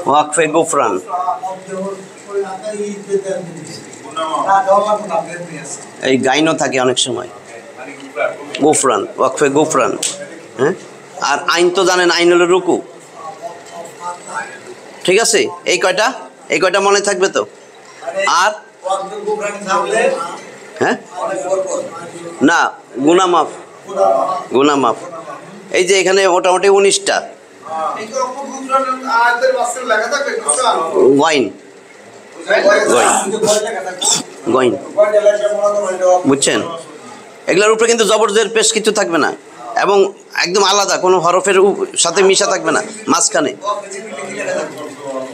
Speaker 1: ওয়াকফে গুফরান, এই গাইনও থাকে অনেক সময়, গুফরান, ওয়াকফে গুফরান। হ্যাঁ, আর আইন তো জানেন, আইন হলো রুকু, ঠিক আছে। এই কয়টা মনে থাকবে তো। আর হ্যাঁ, না, গুনাহ মাফ, গুনাহ মাফ। এই যে এখানে মোটামুটি 19টা ওয়াইন, গইন, বুঝছেন? এগুলোর উপরে কিন্তু জবরজের পেশ কিছু থাকবে না, এবং একদম আলাদা, কোনো হরফের সাথে মিশা থাকবে না মাঝখানে।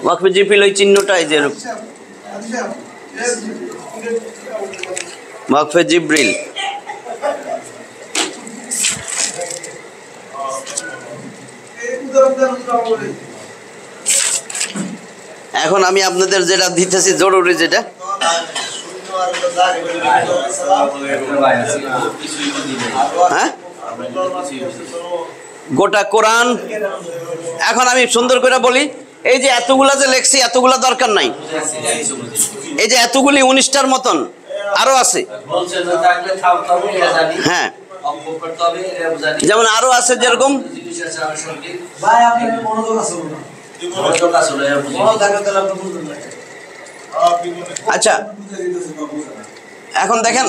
Speaker 1: ওয়াকফে জিবরিল ওই চিহ্নটাই যে এরকম, ওয়াকফে জিবরিল। এখন আমি আপনাদের যেটা দিতেছি জরুরি, যেটা হ্যাঁ গোটা কোরআন। এখন আমি সুন্দর করে বলি, এই যে এতগুলা যে লেখছি, এতগুলা দরকার নাই। এই যে এতগুলি 19টার মতন আরো আছে, হ্যাঁ, যেমন আরো আছে, যেরকম আচ্ছা। এখন দেখেন,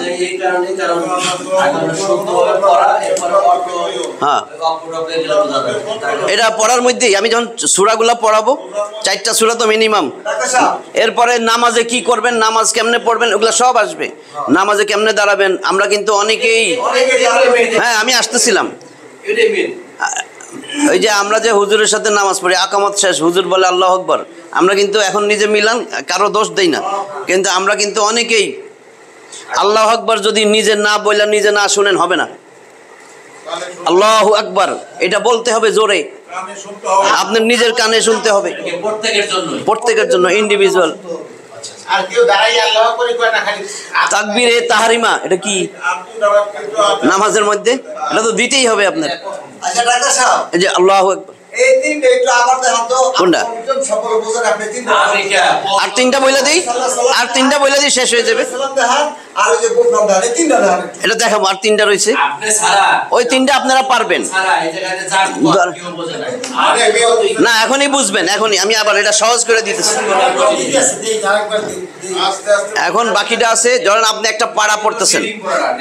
Speaker 1: হ্যাঁ, এটা পড়ার মধ্যেই আমি যখন সূরাগুলা পড়াবো, 4টা সূরা তো মিনিমাম, এরপরে নামাজে কি করবেন, নামাজ কেমনে পড়বেন, ওগুলা সব আসবে। নামাজে কেমনে দাঁড়াবেন, আমরা কিন্তু অনেকেই, হ্যাঁ আমি আসতেছিলাম, ওই যে আমরা যে হুজুরের সাথে নামাজ পড়ি, আকামত শেষ, হুজুর বলে আল্লাহু আকবার, আমরা কিন্তু এখন নিজে মিলান, কারো দোষ দেই না, কিন্তু আমরা কিন্তু অনেকেই আল্লাহু আকবার যদি নিজে না বললেন, নিজে না শুনেন, হবে না। আল্লাহু আকবার এটা বলতে হবে জোরে, আপনার নিজের কানে শুনতে হবে, প্রত্যেকের জন্য ইন্ডিভিজুয়াল।
Speaker 3: আর কেউ দাঁড়াই আল্লাহু আকবার কয় না, খালি
Speaker 1: তাকবীরে তাহরিমা, এটা কি নামাজের মধ্যে, এটা তো দিতেই হবে আপনার।
Speaker 2: আচ্ছা ডাক্তার সাহেব,
Speaker 1: এই যে আল্লাহু আকবার,
Speaker 2: এই তিনটা একটু আবার দেখান তো।
Speaker 1: কোনটা?
Speaker 2: সকল বোঝেন আপনি তিনটা।
Speaker 1: আর তিনটা বইলা দিই, আর তিনটা বইলা দিই, শেষ হয়ে যাবে।
Speaker 2: সালাম দেখান আর ওই যে গোপনাম দেখান, এই তিনটা দেখান একটু।
Speaker 1: এটা দেখাবো, আর তিনটা রয়েছে,
Speaker 4: আপনি সারা
Speaker 1: ওই তিনটা আপনারা পারবেন
Speaker 4: সারা এই জায়গাতে যা কেউ বোঝে না।
Speaker 3: আরে
Speaker 1: না, এখনই বুঝবেন, এখনই। আমি আবার এটা সহজ করে দিতেছি।
Speaker 2: ঠিক আছে, দেই আরেকবার দেই।
Speaker 3: আস্তে আস্তে
Speaker 1: এখন বাকিটা আছে, ধরেন আপনি একটা পাড়া পড়তেছেন,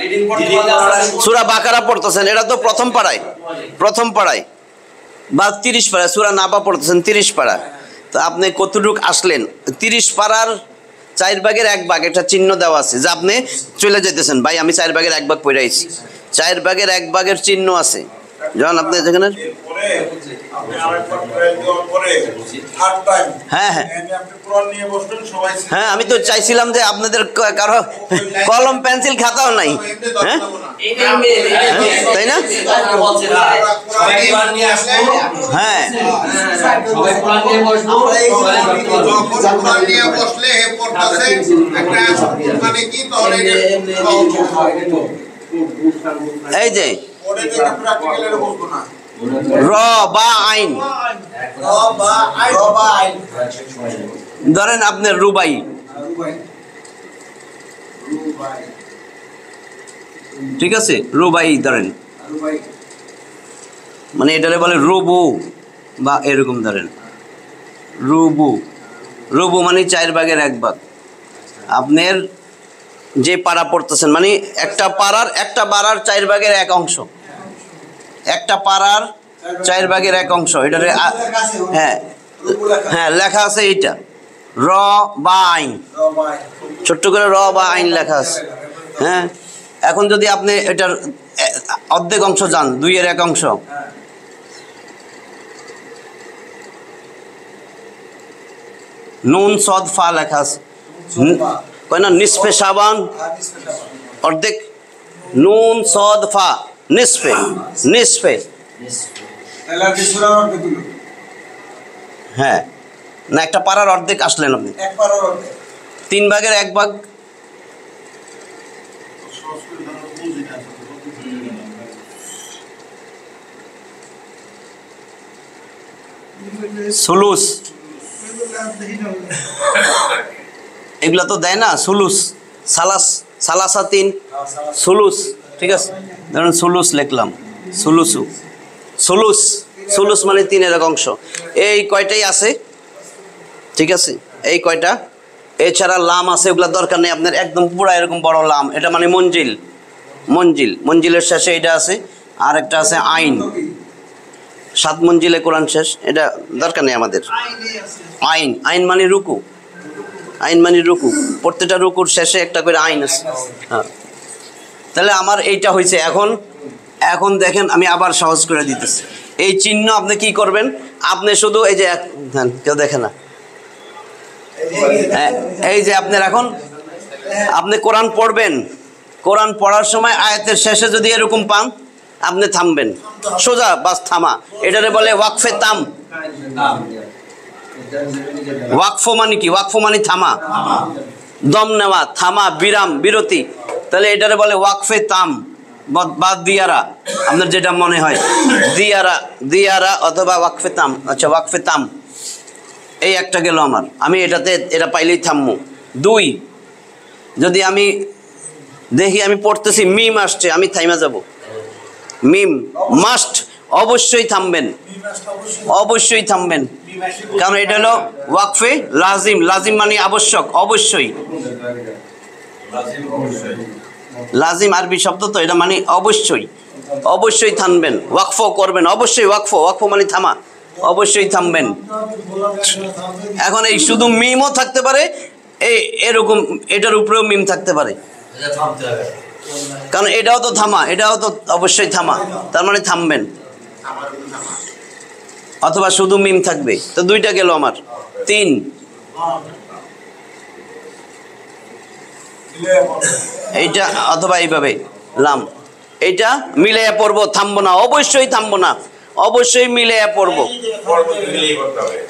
Speaker 4: রিডিং পড়তে বললে আমরা
Speaker 1: সূরা বাকারা পড়তেছেন, এটা তো প্রথম পাড়ায়, প্রথম পাড়ায় বা 30 পাড়ায় সূরা নাবা পড়তেছেন 30 পাড়া। তো আপনি কতটুক আসলেন? 30 পাড়ার 4 ভাগের 1 ভাগ একটা চিহ্ন দেওয়া আছে, যে আপনি চলে যেতেছেন, ভাই আমি 4 ভাগের 1 ভাগ পড়ে আইছি, 4 ভাগের 1 ভাগের চিহ্ন আছে। যখন আপনি যেখানে
Speaker 2: পরে আপনি আরেকবার করে দেওয়ার পরে থার্ড টাইম
Speaker 1: হ্যাঁ হ্যাঁ
Speaker 2: আপনি কোরআন নিয়ে বসবেন সবাই।
Speaker 1: হ্যাঁ, আমি তো চাইছিলাম যে আপনাদের কারো কলম পেন্সিল খাতাও নাই, হ্যাঁ তাই না?
Speaker 4: বলছে না সবাই কোরআন নিয়ে আসবো।
Speaker 1: হ্যাঁ
Speaker 4: সবাই কোরআন নিয়ে বসবো।
Speaker 3: যখন কোরআন নিয়ে বসলে হে পড়তাছে একটা মানে কি তাহলে
Speaker 1: এই যে
Speaker 2: পরে যে প্র্যাকটিক্যালের বলবো না।
Speaker 1: র বা আইন,
Speaker 2: রবা আইন
Speaker 1: ধরেন আপনার রুবাই, ঠিক আছে, রুবাই ধরেন, মানে এটারে বলে রুবু বা এরকম ধরেন রুবু, রুবু মানে 4 ভাগের 1 ভাগ। আপনার যে পাড়া পড়তেছেন, মানে একটা পাড়ার 4 ভাগের 1 অংশ, একটা পাড়ার 4 ভাগের 1 অংশ, এটারে হ্যাঁ হ্যাঁ লেখা আছে এইটা র বা আইন, ছোট্ট করে র বা আইন লেখা আছে। হ্যাঁ, এখন যদি আপনি এটার অর্ধেক অংশ যান, 2 এর 1 অংশ, নুন সদ ফা লেখা আছে, কয় না নিসফে সাবান, অর্ধেক নুন সদ ফা নিসফে, নিসফে হ্যাঁ, না একটা পাড়ার অর্ধেক আসলেন আপনি, 3 ভাগের 1 ভাগ, সুলুস, এগুলা তো দেয় না, সুলুস, সালাস, সালাসা 3, সুলুস, ঠিক আছে, ধরুন সুলুস লিখলাম, সুলুসু, সুলুস, সুলুস মানে 3 এর 1 অংশ। এই কয়টাই আছে, ঠিক আছে, এই কয়টা, এছাড়া লাম আছে, ওগুলা দরকার নেই আপনার, একদম পুরা এরকম বড় লাম, এটা মানে মঞ্জিল, মঞ্জিল, মঞ্জিলের শেষে এটা আছে, আর একটা আছে আইন, 7 মঞ্জিলে কোরআন শেষ, এটা দরকার নেই আমাদের। আইন, আইন মানে রুকু, আইন মানে রুকু, প্রত্যেকটা রুকুর শেষে একটা করে আইন আছে। হ্যাঁ, তাহলে আমার এইটা হয়েছে। এখন দেখেন, আমি আবার সহজ করে দিতেছি। এই চিহ্ন আপনি কি করবেন, আপনি শুধু এই যে কেউ দেখে না, এই যে আপনার এখন আপনি কোরআন পড়বেন, কোরআন পড়ার সময় আয়াতের শেষে যদি এরকম পান, আপনি থামবেন, সোজা বাস থামা, এটারে বলে ওয়াকফে তাম। ওয়াকফ মানে কি? ওয়াকফ মানে থামা, দম নেওয়া, থামা, বিরাম, বিরতি, তাহলে এটারে বলে ওয়াকফে তাম বা দিয়ারা, আপনার যেটা মনে হয়, দিয়ারা, দিয়ারা অথবা ওয়াকফে তাম। আচ্ছা, ওয়াকফে তাম এই একটা গেল আমার, আমি এটাতে এটা পাইলেই থামবো। 2, যদি আমি দেখি আমি পড়তেছি মিম আসছে, আমি থাইমা যাব, মিম মাস্ট, অবশ্যই থামবেন, অবশ্যই থামবেন, কারণ এটা হলো ওয়াকফে লাজিম, লাজিম মানে আবশ্যক, অবশ্যই, লাজিম আরবি শব্দ তো, এটা মানে অবশ্যই, অবশ্যই থামবেন, ওয়াকফ করবেন, অবশ্যই ওয়াকফ, ওয়াকফ মানে থামা, অবশ্যই থামবেন। এখন এই শুধু মিমও থাকতে পারে, এরকম এটার উপরেও মিম থাকতে পারে, কারণ এটাও তো থামা, এটাও তো অবশ্যই থামা, তার মানে থামবেন, অথবা শুধু মিম থাকবে। তো 2টা গেল আমার। 3, এইটা অথবা এইভাবে লাম, এইটা মিলাইয়া পড়বো, থামবো না, অবশ্যই থামবো না, অবশ্যই মিলাইয়া পড়বো।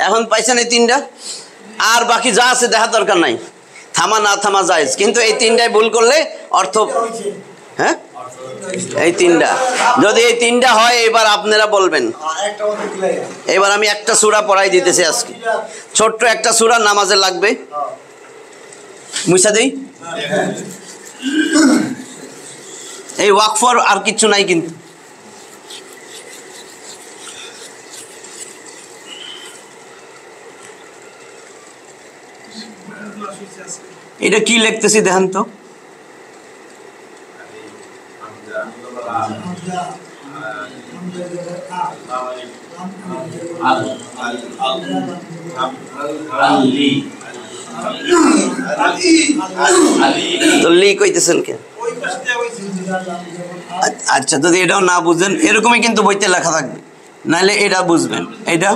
Speaker 1: এখন পাইছেন এই 3টা, আর বাকি যা আছে দেখা দরকার নাই, থামা না থামা জায়েজ, কিন্তু এই 3টায় ভুল করলে অর্থ, হ্যাঁ এই তিনটা, যদি এই তিনটা হয় এবার আপনারা বলবেন। এবার আমি একটা সূরা পড়াই দিতেছি আজকে, ছোট্ট একটা সূরা নামাজে লাগবে, মুছা দেই। এই ওয়াকফর আর কিচ্ছু নাই কিন্তু। এটা কি লিখতেছি দেখেন তো, তো লি কইতেছেন কে? আচ্ছা, যদি এটাও না বুঝেন এরকমই কিন্তু বইতে লেখা থাকবে, নাহলে এটা বুঝবেন। এটা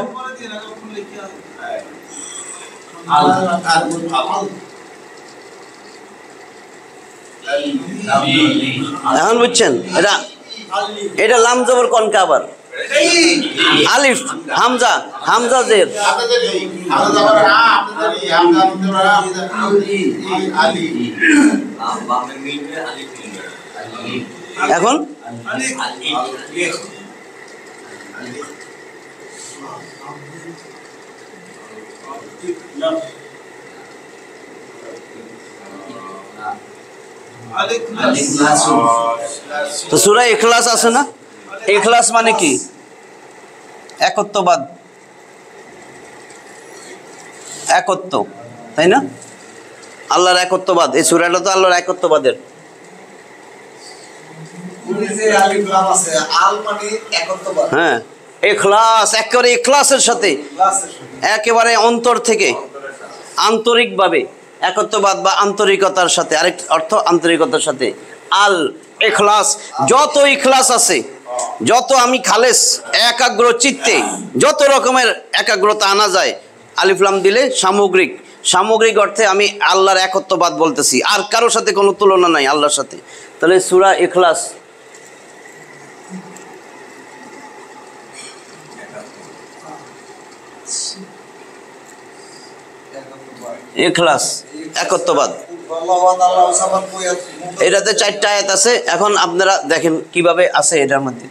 Speaker 1: এখন বুঝছেন? এটা লাম জবর কনকা, আবার আলিফ হামজা, হামজা জের, এখন তো সূরা ইখলাস আছে না? ইখলাস মানে কি? একত্ববাদ, একত্ব, তাই না? আল্লাহর একত্ববাদ। এই সূরাটা তো আল্লাহর একত্ববাদের। হ্যাঁ, ইখলাস, একেবারে ইখলাসের সাথে, একেবারে অন্তর থেকে, আন্তরিকভাবে, একত্ববাদ বা আন্তরিকতার সাথে। আরেক অর্থ আন্তরিকতার সাথে। আল ইখলাস, যত ইখলাস আছে, যত আমি খালেস একাগ্র চিত্তে যত রকমের একাগ্রতা আনা যায়, আলিফ লাম দিলে সামগ্রিক, সামগ্রিক অর্থে আমি আল্লাহর একত্ববাদ বলতেছি, আর কারোর সাথে কোনো তুলনা নাই আল্লাহর সাথে। তাহলে সূরা ইখলাস, ইখলাস একত্ববাদ, এটাতে 4টা আয়াত আছে। এখন আপনারা দেখেন কিভাবে আছে এটার মধ্যে।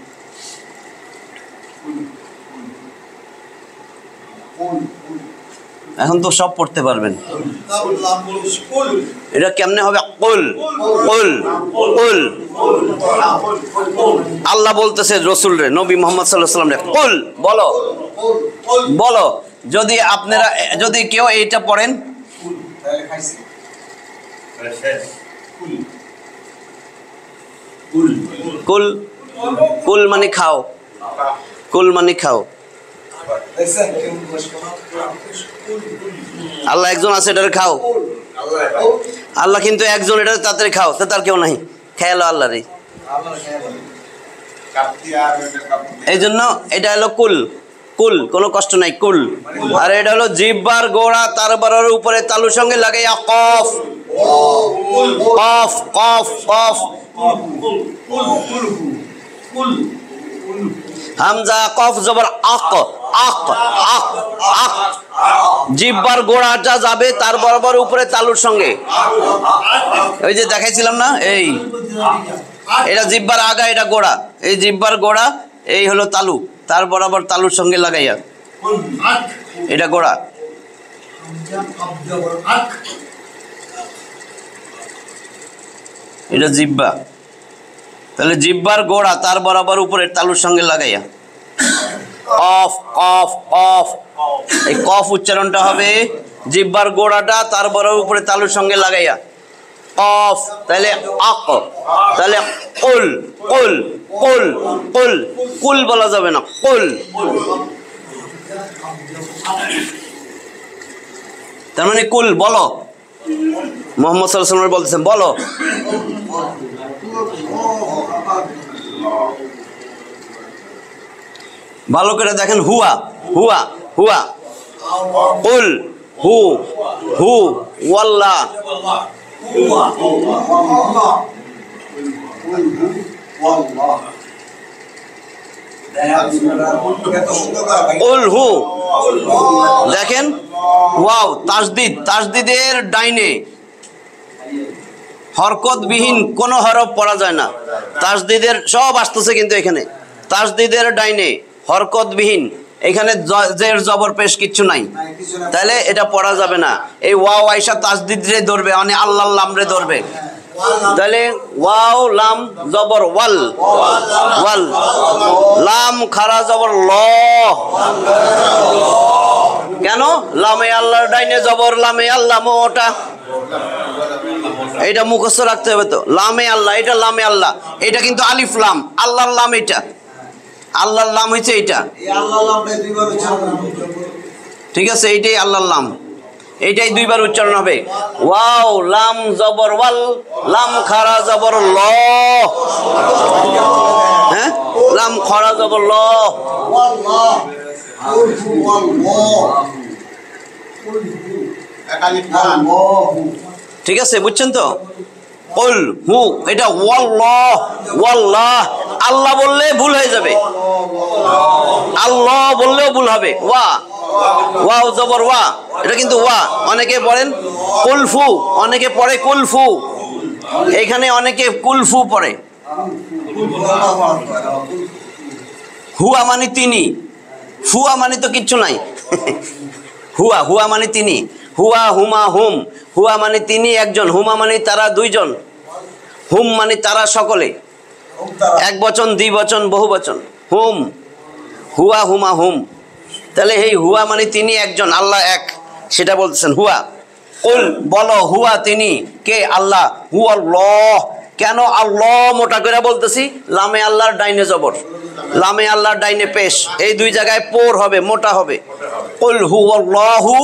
Speaker 1: এখন তো সব পড়তে পারবেন। এটা কেমনে হবে? কুল কুল কুল, আল্লাহ বলতেছে রসুল রে, নবী মুহাম্মদ সাল্লাল্লাহু আলাইহি ওয়াসাল্লাম রে, কুল বলো, বলো। যদি আপনারা, যদি কেউ এইটা পড়েন, কুল, কুল মানে খাও, কুল মানে খাও। আল্লাহ একজন আছে, এটারে খাও। আল্লাহ কিন্তু একজন, এটা তাড়াতাড়ি খাও, তো তার কেউ নাই, খেয়ালো আল্লাহরে। এই জন্য এটা হলো কুল, কুল, কোনো কষ্ট নাই, কুল। আর এটা হলো জিহ্বার গোড়া, তারপর উপরে তালুর সঙ্গে লাগাইয়া কফ, কফ কফ কফ, হামজা কফ জবর আক, আক আক আক, জিহ্বার গোড়াটা যাবে তার বরাবর উপরে তালুর সঙ্গে। ওই যে দেখাইছিলাম না, এই এটা জিহ্বার আগা, এটা গোড়া, এই জিহ্বার গোড়া, এই হলো তালু, তার বরাবর তালুর সঙ্গে লাগাইয়া, এটা গোড়া। এটা জিহ্বা, তাহলে জিহ্বার গোড়া তার বরাবর উপরে তালুর সঙ্গে লাগাইয়া, কফ কফ কফ, এই কফ উচ্চারণটা হবে জিহ্বার গোড়াটা তার বরাবর উপরে তালুর সঙ্গে লাগাইয়া, কফ, তাহলে আক, তাহলে কুল কুল কুল কুল, কুল বলা যাবে না, কুল। তার মানে কুল বলো, মুহাম্মদ সাল্লাল্লাহু আলাইহি ওয়াসাল্লাম বলতেছেন বলো। ভালো করে দেখেন, হুয়া হুয়া হুয়া, কুল হু হু, ওয়াল্লাহ, কুল হু। দেখেন ওয়াও, তাসদিদ, তাসদিদের ডাইনে হরকতবিহীন কোনো হরফ পড়া যায় না। তাসদিদের সব আসতেছে কিন্তু এখানে তাসদিদের ডাইনে হরকতবিহীন, এখানে জের জবর পেশ কিচ্ছু নাই, তাহলে এটা পড়া যাবে না। এই ওয়াও আইসা তাসদিদ রে ধরবে, মানে আল্লাহ লাম রে ধরবে, তাহলে ওয়াও লাম জবর ওয়াল, ওয়াল লাম খারা জবর ল। কেন? লামে আল্লাহর ডাইনে জবর, লামে আল্লাহ মোটা, এটা মুখস্থ রাখতে হবে। তো লামে আল্লাহ, এটা লামে আল্লাহ, এটা কিন্তু আলিফ লাম, আল্লাহর লাম, এটা আল্লাহর লাম হয়েছে এইটা, ঠিক আছে? এইটাই আল্লাহর লাম, এইটাই দুইবার উচ্চারণ হবে। ওয়াও লাম জবর ওয়াল, লাম খারা জবর ল, হ্যাঁ লাম খারা জবর ল। ঠিক আছে, বুঝছেন তো? কুল হু, এটা ওয়াল্লাহ, ওয়াল্লাহ আল্লাহ বললে ভুল হয়ে যাবে, আল্লাহ বললেও ভুল হবে। ওয়া ওয়াও জবর ওয়া, এটা কিন্তু ওয়া। অনেকে পড়েন কুলফু, অনেকে পড়ে কুলফু, এখানে অনেকে কুলফু পড়ে। হুয়া মানে তিনি, ফুয়া মানে তো কিচ্ছু নাই। হুয়া, হুয়া মানে তিনি, হুয়া হুমা হুম, হুয়া মানে তিনি একজন, হুমা মানে তারা দুইজন, হুম মানে তারা সকলে, এক বচন দ্বি বচন বহু বচন, হুম হুয়া হুমা হুম। তাহলে এই হুয়া মানে তিনি একজন, আল্লাহ এক, সেটা বলতেছেন হুয়া। কুল বলো, হুয়া তিনি কে? আল্লাহ। হুয়া আল্লাহ, কেন আল্লাহ মোটা করে বলতেছি? লামে আল্লাহর ডাইনে জবর, লামে আল্লাহর ডাইনে পেশ, এই দুই জায়গায় পোর হবে, মোটা হবে। কুল হুয়াল্লাহু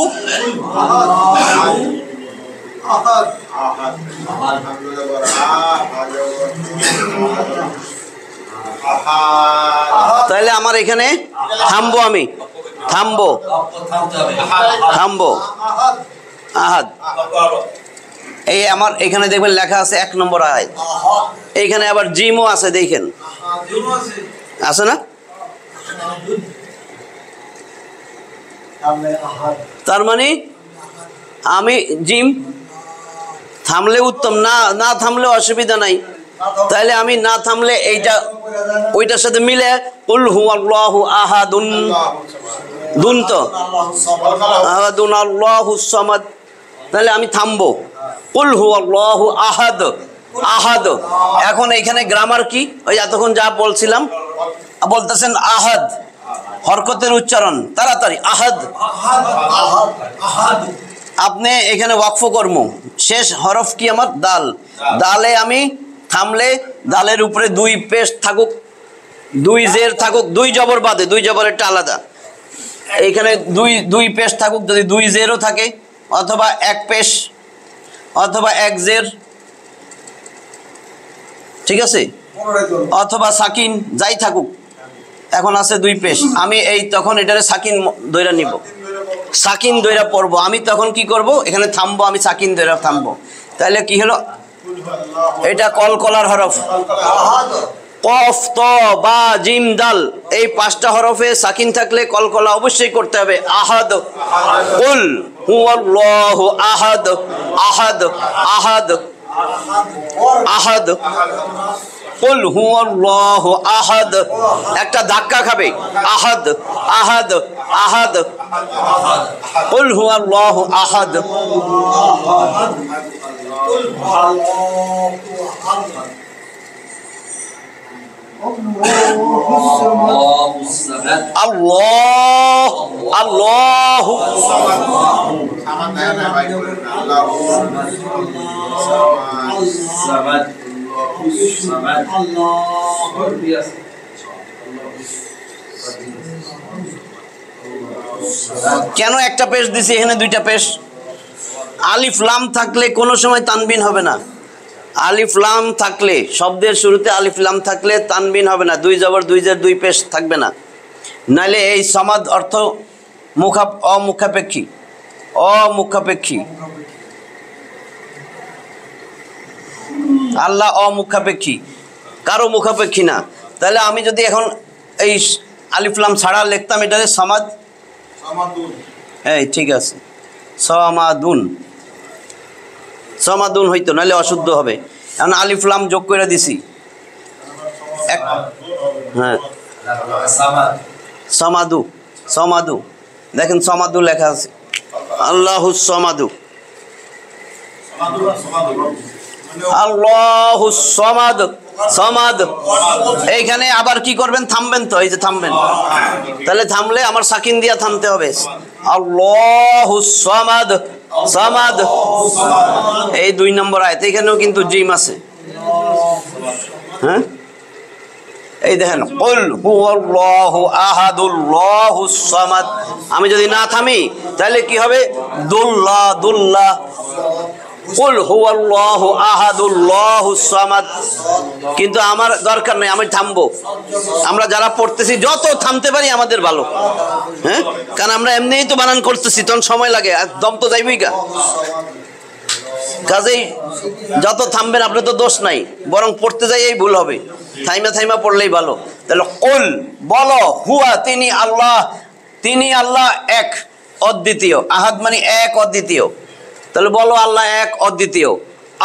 Speaker 1: তাহলে আমার এখানে থামবো, আমি থামবো, থামবো। আহাদ, এই আমার এখানে দেখবেন লেখা আছে 1 নম্বর আয়াত, এইখানে আবার জিমও আছে, দেখেন আছে না? তার মানে আমি জিম থামলে উত্তম, না না থামলে অসুবিধা নাই। তাহলে আমি না থামলে এইটা ওইটার সাথে মিলে কুল হুয়াল্লাহু আহাদুন, দুন তো আহাদুন আল্লাহুস সামাদ, তাহলে আমি থামবো। কুল হুয়াল্লাহু আহাদ, আহাদ। এখন এইখানে গ্রামার কি? ওই এতক্ষণ যা বলছিলাম, বলতেছেন আহাদ, হরকতের উচ্চারণ তাড়াতাড়ি, আহাদ। আপনি এখানে ওয়াকফ কর্ম, শেষ হরফ কি আমার? দাল। দালে আমি থামলে দালের উপরে দুই পেশ থাকুক, দুই জের থাকুক, দুই জবর বাদে, দুই জবরেরটা আলাদা, এইখানে দুই পেশ থাকুক, যদি দুই জেরও থাকে, অথবা এক পেশ, অথবা এক জের, ঠিক আছে, অথবা সাকিন, যাই থাকুক, এখন আছে দুই পেশ, আমি এই তখন এটারে সাকিন দইরা নিব, সাকিন দইরা পড়বো। আমি তখন কি করব? এখানে থামবো, আমি সাকিন দইরা থামবো। তাহলে কি হলো? এটা কলকলার হরফ, কফ ত বা জিম দাল, এই 5টা হরফে সাকিন থাকলে কলকলা অবশ্যই করতে হবে। আহাদ, কুল হুয়াল্লাহু আহাদ, আহাদ আহাদ আহাদ, কুল হুয়াল্লাহু আহাদ, একটা ধাক্কা খাবে, আহাদ আহাদ আহাদ, কুল হুয়াল্লাহু আহাদ। আল্লাহ আল্লাহ কেন একটা পেশ দিছি, এখানে 2টা পেশ? আলিফ লাম থাকলে কোনো সময় তানবিন হবে না। আলিফ লাম থাকলে, শব্দের শুরুতে আলিফ লাম থাকলে তানবিন হবে না, 2 জবর 2 জের 2 পেশ থাকবে না। নাইলে এই সমাদ অর্থ অমুখাপেক্ষী, অমুখাপেক্ষী, আল্লাহ অমুখাপেক্ষী, কারো মুখাপেক্ষী না। তাহলে আমি যদি এখন এই আলিফ লাম ছাড়া লিখতাম, এটারে সমাদ, এই ঠিক আছে, সমাদুন। সমাদুন হইতো, নাহলে অশুদ্ধ হবে। এখন আলিফ লাম যোগ করে দিছি। হ্যাঁ, সমাদু, সমাদু, দেখেন সমাদু লেখা আছে, আল্লাহুস সমাদু, আল্লাহুস সমাদ, সমাদ। এইখানে আবার কি করবেন, থামবেন তো, এই যে থামবেন, তাহলে থামলে আমার সাকিন দিয়া থামতে হবে, আল্লাহুস সমাদ, সমাদ। এই 2 নম্বর আয়াত, এখানেও কিন্তু জিম আছে। হ্যাঁ, এই দেখেন, কুল হুয়াল্লাহু আহাদুল্লাহুস সামাদ। আমি যদি না থামি তাহলে কি হবে, দুল্লাহ, দুল্লাহ। কুল হুয়াল্লাহু আহাদুল্লাহুস সামাদ। কিন্তু আমার দরকার নেই, আমি থামবো। আমরা যারা পড়তেছি যত থামতে পারি আমাদের ভালো। হ্যাঁ, কারণ আমরা এমনিই তো বানান করতেছি, তখন সময় লাগে, আর দম তো যাইবই গা। কাজেই যত থামবেন আপনার তো দোষ নাই, বরং পড়তে যাই এই ভুল হবে, থাইমা থাইমা পড়লেই ভালো। তাহলে কুল, বলো, হুয়া, তিনি আল্লাহ, তিনি আল্লাহ এক অদ্বিতীয়, আহাদ মানে এক অদ্বিতীয়, তাহলে বলো আল্লাহ এক অদ্বিতীয়।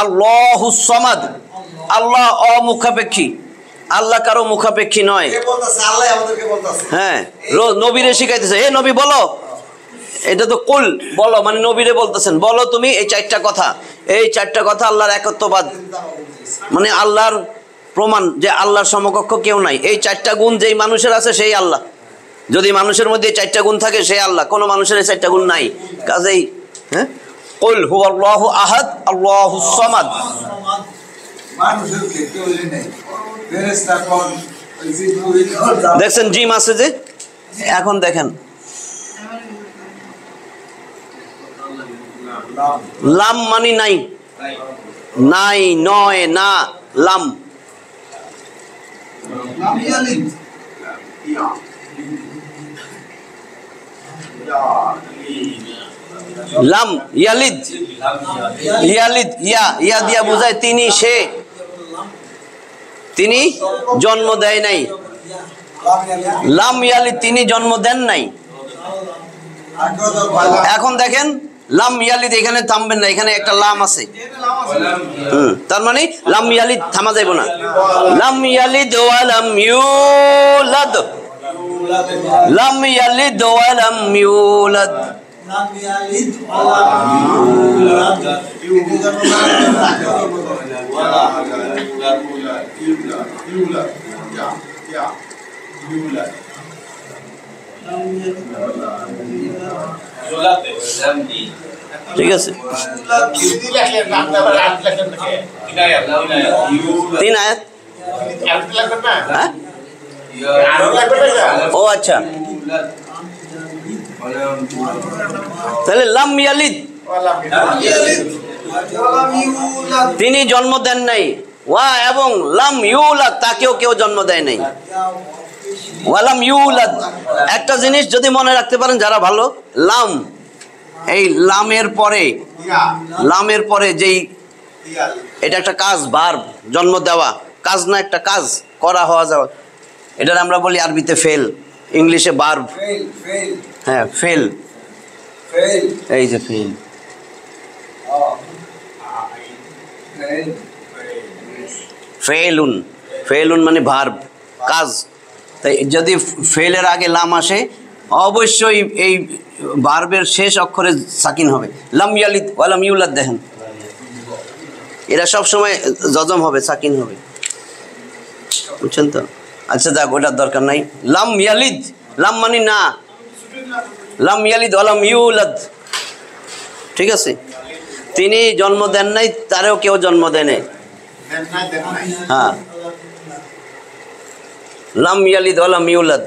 Speaker 1: আল্লাহুস সামাদ, আল্লাহ অমুখাপেক্ষী, আল্লাহ কারো মুখাপেক্ষী নয়। হ্যাঁ, রোজ নবীরে শিখাইতেছে, হে নবী বলো, এটা তো কুল, বলো মানে নবীরে বলতেছেন, বলো তুমি এই 4টা কথা, এই 4টা কথা আল্লাহর একত্ববাদ, মানে আল্লাহর প্রমাণ যে আল্লাহর সমকক্ষ কেউ নাই। এই 4টা গুণ যেই মানুষের আছে সেই আল্লাহ। যদি মানুষের মধ্যে 4টা গুণ থাকে সেই আল্লাহ, কোনো মানুষের এই 4টা গুণ নাই। কাজেই হ্যাঁ, কুল হুয়াল্লাহু আহাদ আল্লাহুস সামাদ। দেখছেন জিম আছে যে, এখন দেখেন লাম মানে নাই, নাই, নয়, না, লাম। লাম ইয়ালিদ, ইয়ালিদ, ইয়া, ইয়া দিয়া বোঝায় তিনি, সে, তিনি জন্ম দেয় নাই। লাম ইয়ালিদ, তিনি জন্ম দেন নাই। এখন দেখেন লাম ইয়ালিদ, এখানে থামবেন না, এখানে একটা লাম আছে। তার মানে লাম ইয়ালিদ থামা যাইব না। লাম ইয়ালিদ ওয়া লাম ইউলাদ, লাম ইয়ালিদ ওয়া লাম ইউলাদ। ঠিক আছে, 3 আয়াত। হ্যাঁ, ও আচ্ছা, তাহলে লাম ইয়ালিদ, তিনি জন্ম দেন নাই, ওয়া এবং লাম ইউলাদ, তাকেও কেউ জন্ম দেয় নাই। ওয়ালাম ইউলাদ, একটা জিনিস যদি মনে রাখতে পারেন যারা ভালো, লাম, এই লামের পরে, লামের পরে যেই, এটা একটা কাজ, ভার্ব, জন্ম দেওয়া, কাজ না, একটা কাজ করা, হওয়া যাওয়া, এটার আমরা বলি আরবিতে ফেল, ইংলিশে ভার্ব। হ্যাঁ, ফেল, এই যে ফেল, ফেলুন, ফেলুন মানে ভার্ব, কাজ। তাই যদি ফেলের আগে লাম আসে, অবশ্যই এই ভার্বের শেষ অক্ষরে সাকিন হবে। লাম ইয়ালিদ ওয়া লাম ইউলাদ, দেখেন এরা সব সময় জজম হবে, সাকিন হবে, বুঝছেন তো? আচ্ছা যাক, ওটার দরকার নাই। লাম ইয়ালিদ, লাম মানে না, লাম ইয়ালিদ ওয়া লাম ইউলাদ, ঠিক আছে? তিনি জন্ম দেন নাই, তারেও কেউ জন্ম দেয় নাই। হ্যাঁ, লাম ইয়ালিদ ওয়া লাম ইউলাদ।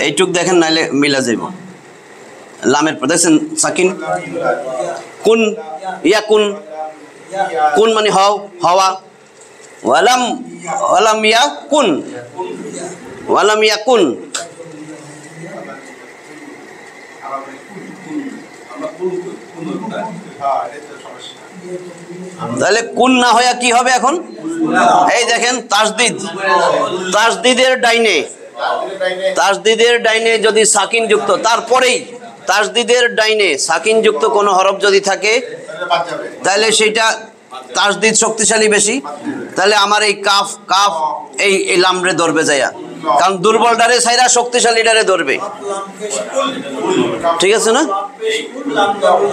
Speaker 1: এইটুক দেখেন, নাইলে মিলা যাইব। লামের পর দেখছেন সাকিন, কুন, ইয়া কুন, কুন মানে হও, হওয়া, ওয়ালাম, ওয়ালাম ইয়া কুন, ওয়ালাম ইয়া কুন। তাহলে কুন না হইয়া কি হবে এখন? এই দেখেন তাসদিদ, তাসদিদের ডাইনে যদি সাকিন যুক্ত, তারপরেই তাসদিদের ডাইনে সাকিন যুক্ত কোনো হরফ যদি থাকে তাহলে সেটা তাসদিদ শক্তিশালী বেশি। তাহলে আমার এই কাফ কাফ এই লামরে ধরবে যায়া, কারণ দুর্বলটারে ছাইরা শক্তিশালীটারে ধরবে। ঠিক আছে না?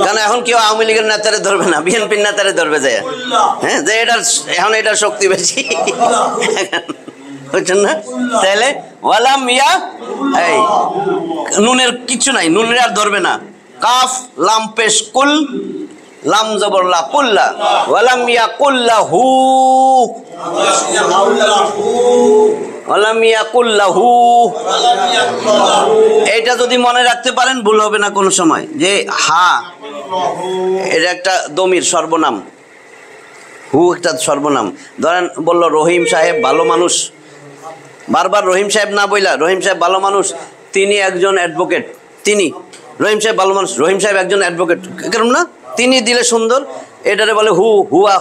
Speaker 1: কারণ এখন কেউ আওয়ামী লীগের নেতারে ধরবে না, বিএনপির নেতারে ধরবে যায়। হ্যাঁ, যে এটার এখন এটার শক্তি বেশি, বুঝছেন না? তাহলে ওয়ালাম ইয়া, এই নুনের কিচ্ছু নাই, নুনের আর ধরবে না। কাফ লাম পেশ কুল, লাম জবর লা কুল্লা, ওয়ালাম ইয়া কুল্লাহু, ওয়ালাম ইয়া কুল্লাহু। এটা যদি মনে রাখতে পারেন ভুল হবে না কোনো সময়, যে হা এটা একটা দমির সর্বনাম, হু একটা সর্বনাম। ধরেন বলল রহিম সাহেব ভালো মানুষ, বারবার রহিম সাহেব না বইলা রহিম সাহেব ভালো মানুষ, তিনি একজন অ্যাডভোকেট, তিনি রহিম সাহেব ভালো মানুষ, রহিম সাহেব একজন অ্যাডভোকেট, কেরম না? তিনি দিলে সুন্দর। এটারে বলে হু, হুয়া,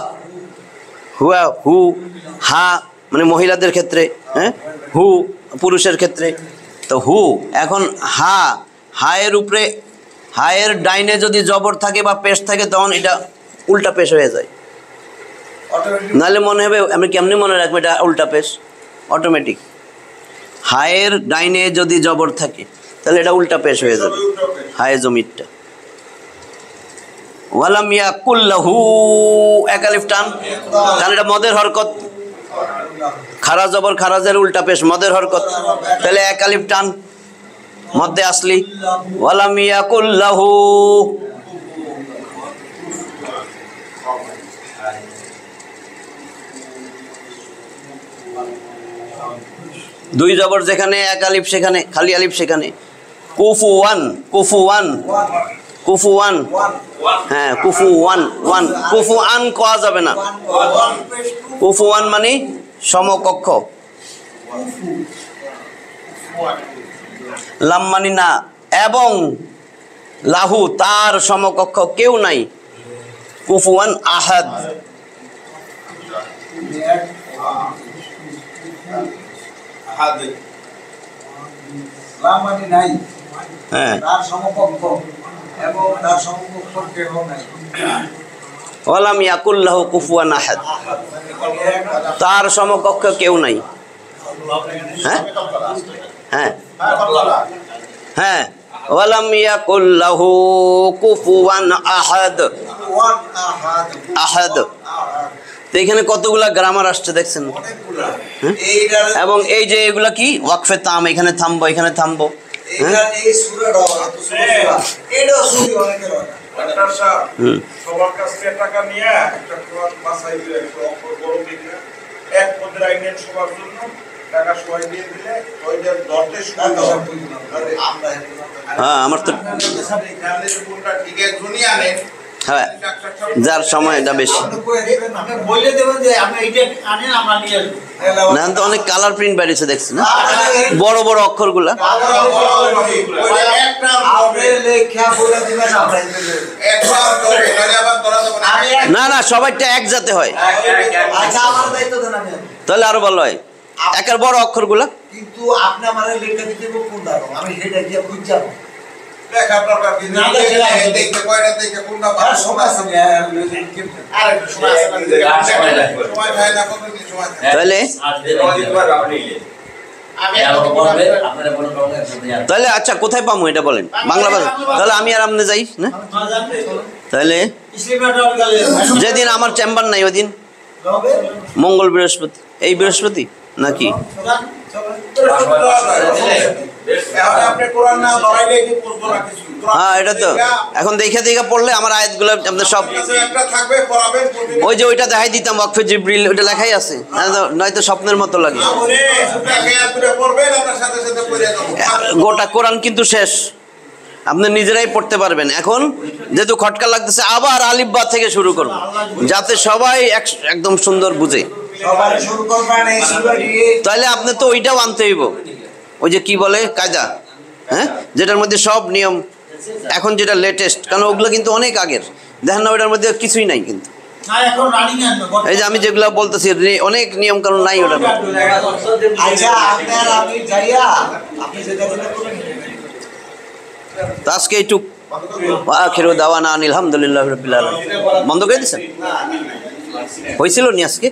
Speaker 1: হুয়া, হু, হা মানে মহিলাদের ক্ষেত্রে, হ্যাঁ, হু পুরুষের ক্ষেত্রে। তো হু, এখন হা, হায়ের উপরে, হায়ের ডাইনে যদি জবর থাকে বা পেশ থাকে তখন এটা উল্টা পেশ হয়ে যায়। নাহলে মনে হবে, আমি কেমনি মনে রাখবো এটা উল্টা পেশ? অটোমেটিক। হায়ের ডাইনে যদি জবর থাকে তাহলে এটা উল্টা পেশ হয়ে যাবে, হায়ে জমিরটা। ওয়ালাম ইয়াকুল্লাহু, এক আলিফ টান, কারণ এটা মদের হরকত, খারা জবর খারাজের উল্টা পেশ মদের হরকত, তাহলে এক আলিফ টান মধ্যে আসলি। ওয়ালাম ইয়াকুল্লাহু, দুই জবর যেখানে এক আলিফ সেখানে খালি আলিফ সেখানে। কুফুয়ান, কুফুয়ান, কুফুয়ান, হ্যাঁ কুফুয়ান, ওয়ান, কুফুয়ান কোয়া যাবে না। কুফুয়ান মানে সমকক্ষ, লাম মানে না, এবং লাহু তার সমকক্ষ কেউ নাই। কুফুয়ান আহাদ, হ্যাঁ, ওয়ালাম ইয়াকুল্লাহু কুফুয়ান আহাদ, তার সমকক্ষ কেউ নাই। হ্যাঁ হ্যাঁ হ্যাঁ, ওয়ালাম ইয়াকুল্লাহু কুফুয়ান আহাদ, আহাদ। তো এখানে কতগুলা গ্রামার আসছে দেখছেন? এবং এই যে এগুলা কি ওয়াকফে তাম, এখানে থামবো, এখানে থামবো।
Speaker 2: সবার কাছ থেকে টাকা নিয়ে একটা কোরআন বাছাই করে একটু অক্ষর বড় দেখে এক পদের আইনের সবার জন্য টাকা সবাই দিয়ে দিলে ওইটার ধরতে সুবিধা হবে।
Speaker 1: হ্যাঁ, আমার তো
Speaker 2: ঠিক আছে, জুনি আনেন,
Speaker 1: হ্যাঁ, যার সময়টা বেশি না, তো অনেক কালার প্রিন্ট বেরিয়েছে দেখছি না, বড় বড় অক্ষরগুলা। না না, সবাইটা এক জাতে হয়, তাহলে আরো ভালো হয়, একের বড় অক্ষরগুলা।
Speaker 3: কিন্তু আপনি আমার লেখা দিতে কোনটা, আমি সেটা গিয়ে বুঝাবো।
Speaker 1: তাহলে তাহলে আচ্ছা, কোথায় পাবো এটা বলেন? বাংলা ভাষা। তাহলে আমি আর আপনি যাই না, তাহলে যেদিন আমার চেম্বার নাই ওই দিন মঙ্গল বৃহস্পতি, এই বৃহস্পতি নাকি? হ্যাঁ, এটা তো এখন দেখে দেখে পড়লে আমার আয়াতগুলো আপনাদের সব, ওই যে ওইটা দেখাই দিতাম ওয়াকফে জিবরিল, ওইটা লেখাই আছে, নয়তো স্বপ্নের মতো লাগে। গোটা কোরআন কিন্তু শেষ, আপনি নিজেরাই পড়তে পারবেন। এখন যেহেতু খটকা লাগতেছে, আবার আলিফ বা থেকে শুরু করব, যাতে সবাই একদম সুন্দর বুঝে। তাহলে আপনি তো ওইটাও আনতে হইব, ওই যে কি বলে কায়দা, হ্যাঁ, যেটার মধ্যে সব নিয়ম, এখন যেটা লেটেস্ট, কারণ ওগুলো কিন্তু অনেক আগের, দেখেন না ওইটার মধ্যে কিছুই নাই কিন্তু।
Speaker 3: না এখন রানিং আনবে
Speaker 1: এই যে আমি যেগুলো বলতেছি অনেক নিয়ম কানুন নাই ওটা
Speaker 3: আচ্ছা আপনার আমি যাইয়া আপনি যেটা যেটা করবেন
Speaker 1: তো আজকে এইটুক আখিরু দাওয়ানা আলহামদুলিল্লাহি রাব্বিল আলামিন বন্ধ করে দিছেন হয়েছিল নি আজকে